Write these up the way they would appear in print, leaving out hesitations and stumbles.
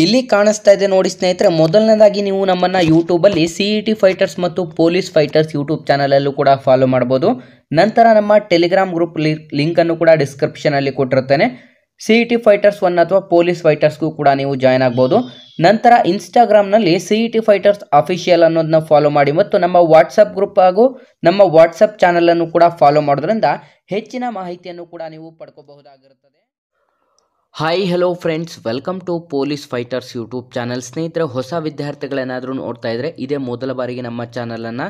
ಇಲ್ಲಿ ಕಾಣಿಸ್ತಾ ಇದೆ ನೋಡಿ ಸ್ನೇಹಿತರೆ, ಮೊದಲನೇದಾಗಿ ನೀವು ನಮ್ಮನ್ನು ಯೂಟ್ಯೂಬಲ್ಲಿ CET ಫೈಟರ್ಸ್ ಮತ್ತು ಪೊಲೀಸ್ ಫೈಟರ್ಸ್ ಯೂಟ್ಯೂಬ್ ಚಾನಲಲ್ಲೂ ಕೂಡ ಫಾಲೋ ಮಾಡ್ಬೋದು. ನಂತರ ನಮ್ಮ ಟೆಲಿಗ್ರಾಮ್ ಗ್ರೂಪ್ ಲಿಂಕನ್ನು ಕೂಡ ಡಿಸ್ಕ್ರಿಪ್ಷನಲ್ಲಿ ಕೊಟ್ಟಿರ್ತೇನೆ. CET ಫೈಟರ್ಸ್ 1 ಅಥವಾ ಪೊಲೀಸ್ ಫೈಟರ್ಸ್ಗೂ ಕೂಡ ನೀವು ಜಾಯ್ನ್ ಆಗ್ಬೋದು. ನಂತರ ಇನ್ಸ್ಟಾಗ್ರಾಮ್ನಲ್ಲಿ CET ಫೈಟರ್ಸ್ ಅಫಿಷಿಯಲ್ ಅನ್ನೋದನ್ನ ಫಾಲೋ ಮಾಡಿ ಮತ್ತು ನಮ್ಮ ವಾಟ್ಸಪ್ ಗ್ರೂಪ್ ಹಾಗೂ ನಮ್ಮ ವಾಟ್ಸಪ್ ಚಾನಲನ್ನು ಕೂಡ ಫಾಲೋ ಮಾಡೋದ್ರಿಂದ ಹೆಚ್ಚಿನ ಮಾಹಿತಿಯನ್ನು ಕೂಡ ನೀವು ಪಡ್ಕೋಬಹುದಾಗಿರುತ್ತದೆ. Hi hello friends, welcome to police fighters YouTube channel. ಸ್ನೇಹಿತರೆ, ಹೊಸ ವಿದ್ಯಾರ್ಥಿಗಳೇನಾದರೂ ನೋಡ್ತಾ ಇದ್ದರೆ ಇದೇ ಮೊದಲ ಬಾರಿಗೆ ನಮ್ಮ ಚಾನಲನ್ನು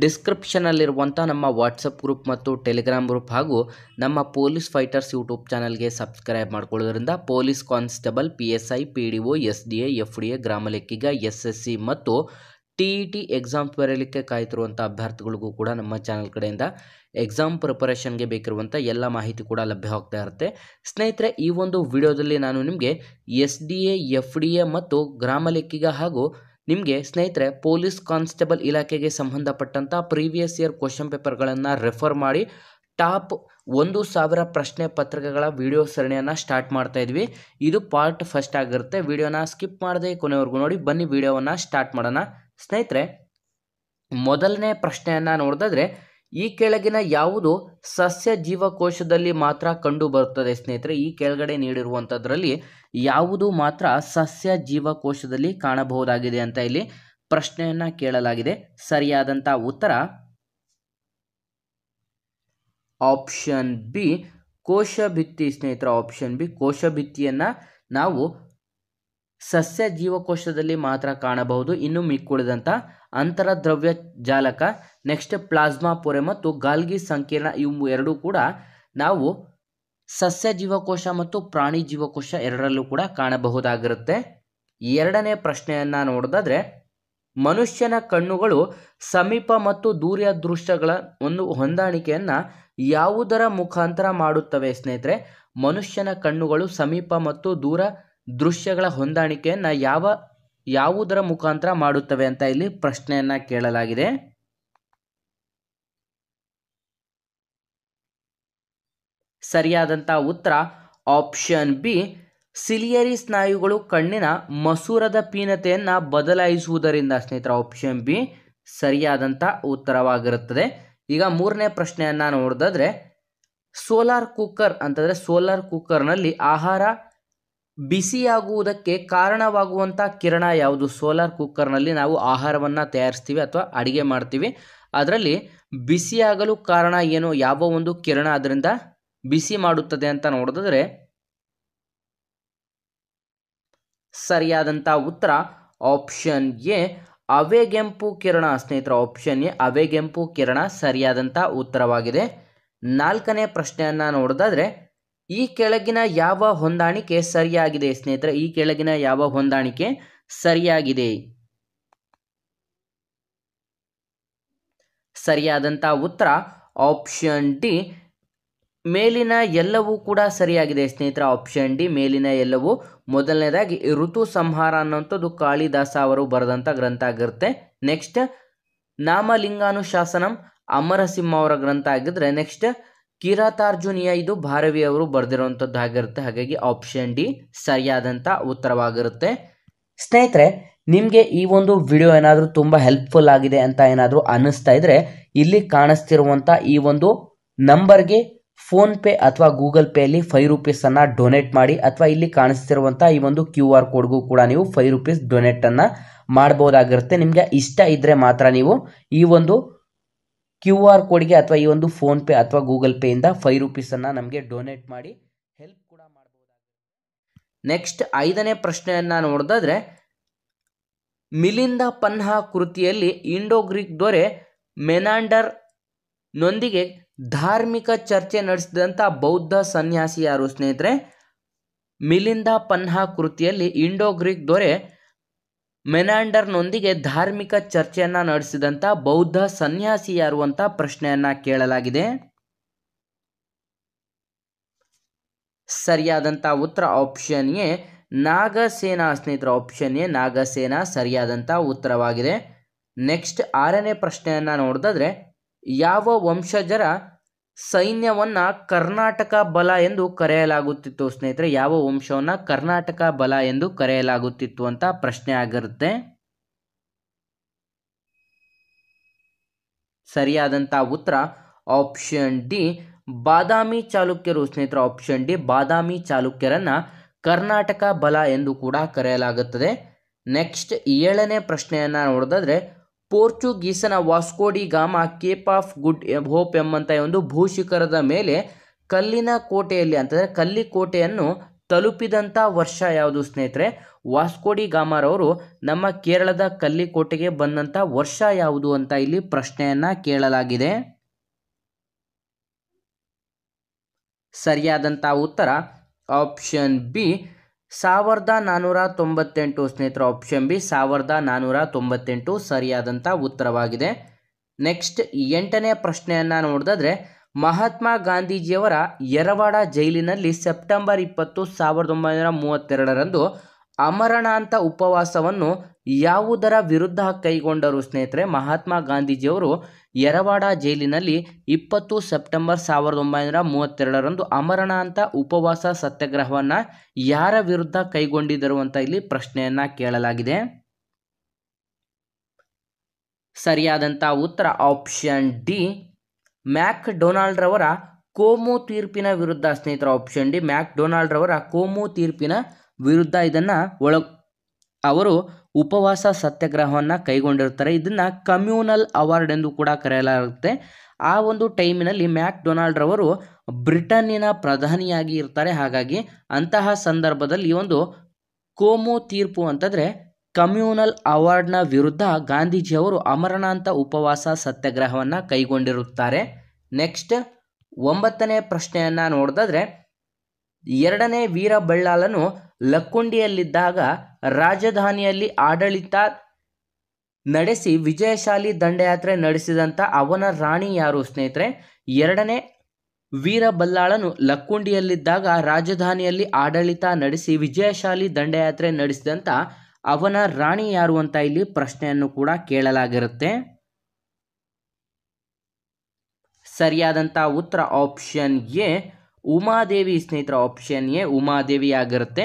ಡಿಸ್ಕ್ರಿಪ್ಷನಲ್ಲಿರುವಂಥ ನಮ್ಮ ವಾಟ್ಸಪ್ ಗ್ರೂಪ್ ಮತ್ತು ಟೆಲಿಗ್ರಾಮ್ ಗ್ರೂಪ್ ಹಾಗೂ ನಮ್ಮ ಪೊಲೀಸ್ ಫೈಟರ್ಸ್ ಯೂಟ್ಯೂಬ್ ಚಾನಲ್ಗೆ ಸಬ್ಸ್ಕ್ರೈಬ್ ಮಾಡ್ಕೊಳ್ಳೋದ್ರಿಂದ police constable, PSI, PDO, SDA, FDA, ಗ್ರಾಮ ಲೆಕ್ಕಿಗ, SSC ಮತ್ತು TET ಎಕ್ಸಾಮ್ಸ್ ಬರೆಯಲಿಕ್ಕೆ ಕಾಯ್ತಿರುವಂಥ ಅಭ್ಯರ್ಥಿಗಳಿಗೂ ಕೂಡ ನಮ್ಮ ಚಾನಲ್ ಕಡೆಯಿಂದ ಎಕ್ಸಾಮ್ ಪ್ರಿಪರೇಷನ್ಗೆ ಬೇಕಿರುವಂಥ ಎಲ್ಲ ಮಾಹಿತಿ ಕೂಡ ಲಭ್ಯವಾಗ್ತಾ ಇರುತ್ತೆ. ಸ್ನೇಹಿತರೆ, ಈ ಒಂದು ವಿಡಿಯೋದಲ್ಲಿ ನಾನು ನಿಮಗೆ SDA, FDA ಮತ್ತು ಗ್ರಾಮ ಲೆಕ್ಕಿಗ ಹಾಗೂ ನಿಮಗೆ ಸ್ನೇಹಿತರೆ ಪೊಲೀಸ್ ಕಾನ್ಸ್ಟೇಬಲ್ ಇಲಾಖೆಗೆ ಸಂಬಂಧಪಟ್ಟಂಥ ಪ್ರೀವಿಯಸ್ ಇಯರ್ ಕ್ವಶನ್ ಪೇಪರ್ಗಳನ್ನು ರೆಫರ್ ಮಾಡಿ ಟಾಪ್ 1000 ಪ್ರಶ್ನೆ ಪತ್ರಿಕೆಗಳ ವಿಡಿಯೋ ಸರಣಿಯನ್ನು ಸ್ಟಾರ್ಟ್ ಮಾಡ್ತಾ ಇದ್ವಿ. ಇದು ಪಾರ್ಟ್ ಫಸ್ಟ್ ಆಗಿರುತ್ತೆ. ವಿಡಿಯೋನ ಸ್ಕಿಪ್ ಮಾಡದೆ ಕೊನೆವರೆಗೂ ನೋಡಿ. ಬನ್ನಿ ವಿಡಿಯೋವನ್ನು ಸ್ಟಾರ್ಟ್ ಮಾಡೋಣ. ಸ್ನೇಹಿತರೆ, ಮೊದಲನೇ ಪ್ರಶ್ನೆಯನ್ನು ನೋಡಿದ್ರೆ, ಈ ಕೆಳಗಿನ ಯಾವುದು ಸಸ್ಯ ಜೀವಕೋಶದಲ್ಲಿ ಮಾತ್ರ ಕಂಡು ಬರುತ್ತದೆ? ಸ್ನೇಹಿತರೆ, ಈ ಕೆಳಗಡೆ ನೀಡಿರುವಂಥದ್ರಲ್ಲಿ ಯಾವುದು ಮಾತ್ರ ಸಸ್ಯ ಜೀವಕೋಶದಲ್ಲಿ ಕಾಣಬಹುದಾಗಿದೆ ಅಂತ ಇಲ್ಲಿ ಪ್ರಶ್ನೆಯನ್ನ ಕೇಳಲಾಗಿದೆ. ಸರಿಯಾದಂಥ ಉತ್ತರ ಆಪ್ಷನ್ ಬಿ, ಕೋಶಭಿತ್ತಿ. ಸ್ನೇಹಿತರ, ಆಪ್ಷನ್ ಬಿ, ಕೋಶಭಿತ್ತಿಯನ್ನು ನಾವು ಸಸ್ಯ ಜೀವಕೋಶದಲ್ಲಿ ಮಾತ್ರ ಕಾಣಬಹುದು. ಇನ್ನು ಮಿಕ್ಕುಳಿದಂಥ ಅಂತರದ್ರವ್ಯ ಜಾಲಕ, ನೆಕ್ಸ್ಟ್ ಪ್ಲಾಸ್ಮಾ ಪೊರೆ ಮತ್ತು ಗಾಲ್ಗಿ ಸಂಕೀರ್ಣ, ಇವು ಎರಡೂ ಕೂಡ ನಾವು ಸಸ್ಯ ಜೀವಕೋಶ ಮತ್ತು ಪ್ರಾಣಿ ಜೀವಕೋಶ ಎರಡರಲ್ಲೂ ಕೂಡ ಕಾಣಬಹುದಾಗಿರುತ್ತೆ. ಎರಡನೇ ಪ್ರಶ್ನೆಯನ್ನ ನೋಡೋದಾದ್ರೆ, ಮನುಷ್ಯನ ಕಣ್ಣುಗಳು ಸಮೀಪ ಮತ್ತು ದೂರ ದೃಶ್ಯಗಳ ಒಂದು ಹೊಂದಾಣಿಕೆಯನ್ನ ಯಾವುದರ ಮುಖಾಂತರ ಮಾಡುತ್ತವೆ? ಸ್ನೇಹಿತರೆ, ಮನುಷ್ಯನ ಕಣ್ಣುಗಳು ಸಮೀಪ ಮತ್ತು ದೂರ ದೃಶ್ಯಗಳ ಹೊಂದಾಣಿಕೆಯನ್ನ ಯಾವುದರ ಮುಖಾಂತರ ಮಾಡುತ್ತವೆ ಅಂತ ಇಲ್ಲಿ ಪ್ರಶ್ನೆಯನ್ನ ಕೇಳಲಾಗಿದೆ. ಸರಿಯಾದಂಥ ಉತ್ತರ ಆಪ್ಷನ್ ಬಿ, ಸಿಲಿಯರಿ ಸ್ನಾಯುಗಳು ಕಣ್ಣಿನ ಮಸೂರದ ಪೀನತೆಯನ್ನ ಬದಲಾಯಿಸುವುದರಿಂದ. ಸ್ನೇಹಿತರ, ಆಪ್ಷನ್ ಬಿ ಸರಿಯಾದಂಥ ಉತ್ತರವಾಗಿರುತ್ತದೆ. ಈಗ ಮೂರನೇ ಪ್ರಶ್ನೆಯನ್ನ ನೋಡಿದ್ರೆ, ಸೋಲಾರ್ ಕುಕ್ಕರ್ ಅಂತಂದ್ರೆ ಸೋಲಾರ್ ಕುಕ್ಕರ್ನಲ್ಲಿ ಆಹಾರ ಬಿಸಿಯಾಗುವುದಕ್ಕೆ ಕಾರಣವಾಗುವಂಥ ಕಿರಣ ಯಾವುದು? ಸೋಲಾರ್ ಕುಕ್ಕರ್ನಲ್ಲಿ ನಾವು ಆಹಾರವನ್ನು ತಯಾರಿಸ್ತೀವಿ ಅಥವಾ ಅಡಿಗೆ ಮಾಡ್ತೀವಿ, ಅದರಲ್ಲಿ ಬಿಸಿಯಾಗಲು ಕಾರಣ ಏನು? ಯಾವ ಒಂದು ಕಿರಣ ಅದರಿಂದ ಬಿಸಿ ಮಾಡುತ್ತದೆ ಅಂತ ನೋಡಿದ್ರೆ ಸರಿಯಾದಂಥ ಉತ್ತರ ಆಪ್ಷನ್ ಎ, ಅವೆಗೆಂಪು ಕಿರಣ. ಸ್ನೇಹಿತರ, ಆಪ್ಷನ್ ಎ, ಅವೆಗೆಂಪು ಕಿರಣ ಸರಿಯಾದಂಥ ಉತ್ತರವಾಗಿದೆ. ನಾಲ್ಕನೇ ಪ್ರಶ್ನೆಯನ್ನ ನೋಡಿದ್ರೆ, ಈ ಕೆಳಗಿನ ಯಾವ ಹೊಂದಾಣಿಕೆ ಸರಿಯಾಗಿದೆ? ಸ್ನೇಹಿತರೆ, ಈ ಕೆಳಗಿನ ಯಾವ ಹೊಂದಾಣಿಕೆ ಸರಿಯಾಗಿದೆ? ಸರಿಯಾದಂಥ ಉತ್ತರ ಆಪ್ಷನ್ ಡಿ, ಮೇಲಿನ ಎಲ್ಲವೂ ಕೂಡ ಸರಿಯಾಗಿದೆ. ಸ್ನೇಹಿತರ, ಆಪ್ಷನ್ ಡಿ, ಮೇಲಿನ ಎಲ್ಲವೂ. ಮೊದಲನೇದಾಗಿ ಋತು ಸಂಹಾರ ಅನ್ನುವಂಥದ್ದು ಕಾಳಿದಾಸ ಅವರು ಬರೆದಂಥ ಗ್ರಂಥ ಆಗಿರುತ್ತೆ. ನೆಕ್ಸ್ಟ್ ನಾಮಲಿಂಗಾನುಶಾಸನಂ ಅಮರಸಿಂಹ ಅವರ ಗ್ರಂಥ ಆಗಿದ್ರೆ, ನೆಕ್ಸ್ಟ್ ಕಿರಾತಾರ್ಜುನಿಯ, ಇದು ಭಾರವಿ ಅವರು ಬರೆದಿರುವಂಥದ್ದು ಆಗಿರುತ್ತೆ. ಹಾಗಾಗಿ ಆಪ್ಷನ್ ಡಿ ಸರಿಯಾದಂಥ ಉತ್ತರವಾಗಿರುತ್ತೆ. ಸ್ನೇಹಿತರೆ, ನಿಮಗೆ ಈ ಒಂದು ವಿಡಿಯೋ ಏನಾದರೂ ತುಂಬ ಹೆಲ್ಪ್ಫುಲ್ ಆಗಿದೆ ಅಂತ ಏನಾದರೂ ಅನ್ನಿಸ್ತಾ ಇದ್ರೆ, ಇಲ್ಲಿ ಕಾಣಿಸ್ತಿರುವಂಥ ಈ ಒಂದು ನಂಬರ್ಗೆ ಫೋನ್ಪೇ ಅಥವಾ ಗೂಗಲ್ ಪೇಯಲ್ಲಿ 5 ರೂಪೀಸನ್ನು ಡೊನೇಟ್ ಮಾಡಿ, ಅಥವಾ ಇಲ್ಲಿ ಕಾಣಿಸ್ತಿರುವಂಥ ಈ ಒಂದು QR ಕೋಡ್ಗೂ ಕೂಡ ನೀವು 5 ರೂಪೀಸ್ ಡೊನೇಟನ್ನು ಮಾಡ್ಬೋದಾಗಿರುತ್ತೆ. ನಿಮಗೆ ಇಷ್ಟ ಇದ್ದರೆ ಮಾತ್ರ ನೀವು ಈ ಒಂದು QR ಕೋಡ್ಗೆ ಅಥವಾ ಈ ಒಂದು ಫೋನ್ಪೇ ಅಥವಾ ಗೂಗಲ್ ಪೇಯಿಂದ 5 ರೂಪೀಸನ್ನು ನಮಗೆ ಡೊನೇಟ್ ಮಾಡಿ ಹೆಲ್ಪ್ ಕೂಡ ಮಾಡಬಹುದಾಗುತ್ತೆ. ನೆಕ್ಸ್ಟ್ 5ನೇ ಪ್ರಶ್ನೆಯನ್ನ ನೋಡಿದ್ರೆ, ಮಿಲಿಂದ ಪನ್ಹಾ ಕೃತಿಯಲ್ಲಿ ಇಂಡೋ ಗ್ರೀಕ್ ದೊರೆ ಮೆನಾಂಡರ್ ನೊಂದಿಗೆ ಧಾರ್ಮಿಕ ಚರ್ಚೆ ನಡೆಸಿದಂಥ ಬೌದ್ಧ ಸನ್ಯಾಸಿ ಯಾರು? ಸ್ನೇಹಿತರೆ, ಮಿಲಿಂದ ಪನ್ಹಾ ಕೃತಿಯಲ್ಲಿ ಇಂಡೋ ಗ್ರೀಕ್ ದೊರೆ ಮೆನಾಂಡರ್ನೊಂದಿಗೆ ಧಾರ್ಮಿಕ ಚರ್ಚೆಯನ್ನ ನಡೆಸಿದಂಥ ಬೌದ್ಧ ಸನ್ಯಾಸಿ ಯಾರು ಅಂತ ಪ್ರಶ್ನೆಯನ್ನ ಕೇಳಲಾಗಿದೆ. ಸರಿಯಾದಂಥ ಉತ್ತರ ಆಪ್ಷನ್ ಎ, ನಾಗಸೇನ. ಸ್ನೇಹಿತರ, ಆಪ್ಷನ್ ಎ, ನಾಗಸೇನ ಸರಿಯಾದಂಥ ಉತ್ತರವಾಗಿದೆ. ನೆಕ್ಸ್ಟ್ 6ನೇ ಪ್ರಶ್ನೆಯನ್ನ ನೋಡಿದ್ರೆ, ಯಾವ ವಂಶಜರ ಸೈನ್ಯವನ್ನ ಕರ್ನಾಟಕ ಬಲ ಎಂದು ಕರೆಯಲಾಗುತ್ತಿತ್ತು ಸ್ನೇಹಿತರೆ? ಯಾವ ವಂಶವನ್ನ ಕರ್ನಾಟಕ ಬಲ ಎಂದು ಕರೆಯಲಾಗುತ್ತಿತ್ತು ಅಂತ ಪ್ರಶ್ನೆ ಆಗಿರುತ್ತೆ. ಸರಿಯಾದಂಥ ಉತ್ತರ ಆಪ್ಷನ್ ಡಿ ಬಾದಾಮಿ ಚಾಲುಕ್ಯರು ಸ್ನೇಹಿತರೆ. ಆಪ್ಷನ್ ಡಿ ಬಾದಾಮಿ ಚಾಲುಕ್ಯರನ್ನ ಕರ್ನಾಟಕ ಬಲ ಎಂದು ಕೂಡ ಕರೆಯಲಾಗುತ್ತದೆ. ನೆಕ್ಸ್ಟ್ 7ನೇ ಪ್ರಶ್ನೆಯನ್ನ ನೋಡೋದಾದ್ರೆ, ಪೋರ್ಚುಗೀಸನ ವಾಸ್ಕೋಡಿ ಗಾಮ ಕೇಪ್ ಆಫ್ ಗುಡ್ ಹೋಪ್ ಎಂಬಂತ ಒಂದು ಭೂಶಿಖರದ ಮೇಲೆ ಕಲ್ಲಿನ ಕೋಟೆಯಲ್ಲಿ ಅಂತಂದ್ರೆ ಕಲ್ಲಿಕೋಟೆಯನ್ನು ತಲುಪಿದಂಥ ವರ್ಷ ಯಾವುದು ಸ್ನೇಹಿತರೆ? ವಾಸ್ಕೋಡಿ ಗಾಮರವರು ನಮ್ಮ ಕೇರಳದ ಕಲ್ಲಿಕೋಟೆಗೆ ಬಂದಂಥ ವರ್ಷ ಯಾವುದು ಅಂತ ಇಲ್ಲಿ ಪ್ರಶ್ನೆಯನ್ನ ಕೇಳಲಾಗಿದೆ. ಸರಿಯಾದಂಥ ಉತ್ತರ ಆಪ್ಷನ್ ಬಿ 1498 ಸ್ನೇಹಿತರೆ. ಆಪ್ಷನ್ ಬಿ 1498 ಸರಿಯಾದಂಥ ಉತ್ತರವಾಗಿದೆ. ನೆಕ್ಸ್ಟ್ 8ನೇ ಪ್ರಶ್ನೆಯನ್ನ ನೋಡಿದ್ರೆ, ಮಹಾತ್ಮ ಗಾಂಧೀಜಿಯವರ ಯರವಾಡ ಜೈಲಿನಲ್ಲಿ ಸೆಪ್ಟೆಂಬರ್ 20, 1932ರಂದು ಅಮರಣಾಂತ ಉಪವಾಸವನ್ನು ಯಾವುದರ ವಿರುದ್ಧ ಕೈಗೊಂಡರು ಸ್ನೇಹಿತರೆ? ಮಹಾತ್ಮ ಗಾಂಧೀಜಿಯವರು ಯರವಾಡ ಜೈಲಿನಲ್ಲಿ 20 ಸೆಪ್ಟೆಂಬರ್ 1932ರಂದು ಅಮರಣಾಂತ ಉಪವಾಸ ಸತ್ಯಾಗ್ರಹವನ್ನು ಯಾರ ವಿರುದ್ಧ ಕೈಗೊಂಡಿದ್ದರು ಅಂತ ಇಲ್ಲಿ ಪ್ರಶ್ನೆಯನ್ನ ಕೇಳಲಾಗಿದೆ. ಸರಿಯಾದಂಥ ಉತ್ತರ ಆಪ್ಷನ್ ಡಿ ಮ್ಯಾಕ್ ಡೊನಾಲ್ಡ್ ರವರ ಕೋಮು ತೀರ್ಪಿನ ವಿರುದ್ಧ ಸ್ನೇಹಿತರೆ. ಆಪ್ಷನ್ ಡಿ ಮ್ಯಾಕ್ ಡೊನಾಲ್ಡ್ ರವರ ಕೋಮು ತೀರ್ಪಿನ ವಿರುದ್ಧ ಇದನ್ನ ಅವರು ಉಪವಾಸ ಸತ್ಯಾಗ್ರಹವನ್ನು ಕೈಗೊಂಡಿರ್ತಾರೆ. ಇದನ್ನ ಕಮ್ಯೂನಲ್ ಅವಾರ್ಡ್ ಎಂದು ಕೂಡ ಕರೆಯಲಾಗುತ್ತೆ. ಆ ಒಂದು ಟೈಮಿನಲ್ಲಿ ಮ್ಯಾಕ್ ಡೊನಾಲ್ಡ್ ರವರು ಬ್ರಿಟನ್ನಿನ ಪ್ರಧಾನಿಯಾಗಿ ಇರ್ತಾರೆ. ಹಾಗಾಗಿ ಅಂತಹ ಸಂದರ್ಭದಲ್ಲಿ ಈ ಒಂದು ಕೋಮು ತೀರ್ಪು ಅಂತಂದ್ರೆ ಕಮ್ಯೂನಲ್ ಅವಾರ್ಡ್ನ ವಿರುದ್ಧ ಗಾಂಧೀಜಿಯವರು ಅಮರಣಾಂತ ಉಪವಾಸ ಸತ್ಯಾಗ್ರಹವನ್ನು ಕೈಗೊಂಡಿರುತ್ತಾರೆ. ನೆಕ್ಸ್ಟ್ 9ನೇ ಪ್ರಶ್ನೆಯನ್ನ ನೋಡಿದ್ರೆ, 2ನೇ ವೀರ ಬಳ್ಳಾಲನು ಲಕ್ಕುಂಡಿಯಲ್ಲಿದ್ದಾಗ ರಾಜಧಾನಿಯಲ್ಲಿ ಆಡಳಿತ ನಡೆಸಿ ವಿಜಯಶಾಲಿ ದಂಡಯಾತ್ರೆ ನಡೆಸಿದಂಥ ಅವನ ರಾಣಿ ಯಾರು ಸ್ನೇಹಿತರೆ? 2ನೇ ವೀರ ಬಲ್ಲಾಳನು ಲಕ್ಕುಂಡಿಯಲ್ಲಿದ್ದಾಗ ರಾಜಧಾನಿಯಲ್ಲಿ ಆಡಳಿತ ನಡೆಸಿ ವಿಜಯಶಾಲಿ ದಂಡಯಾತ್ರೆ ನಡೆಸಿದಂಥ ಅವನ ರಾಣಿ ಯಾರು ಅಂತ ಇಲ್ಲಿ ಪ್ರಶ್ನೆಯನ್ನು ಕೂಡ ಕೇಳಲಾಗಿರುತ್ತೆ. ಸರಿಯಾದಂಥ ಉತ್ತರ ಆಪ್ಷನ್ ಎ ಉಮಾದೇವಿ ಸ್ನೇಹಿತರ. ಆಪ್ಷನ್ ಎ ಉಮಾದೇವಿ ಆಗಿರುತ್ತೆ.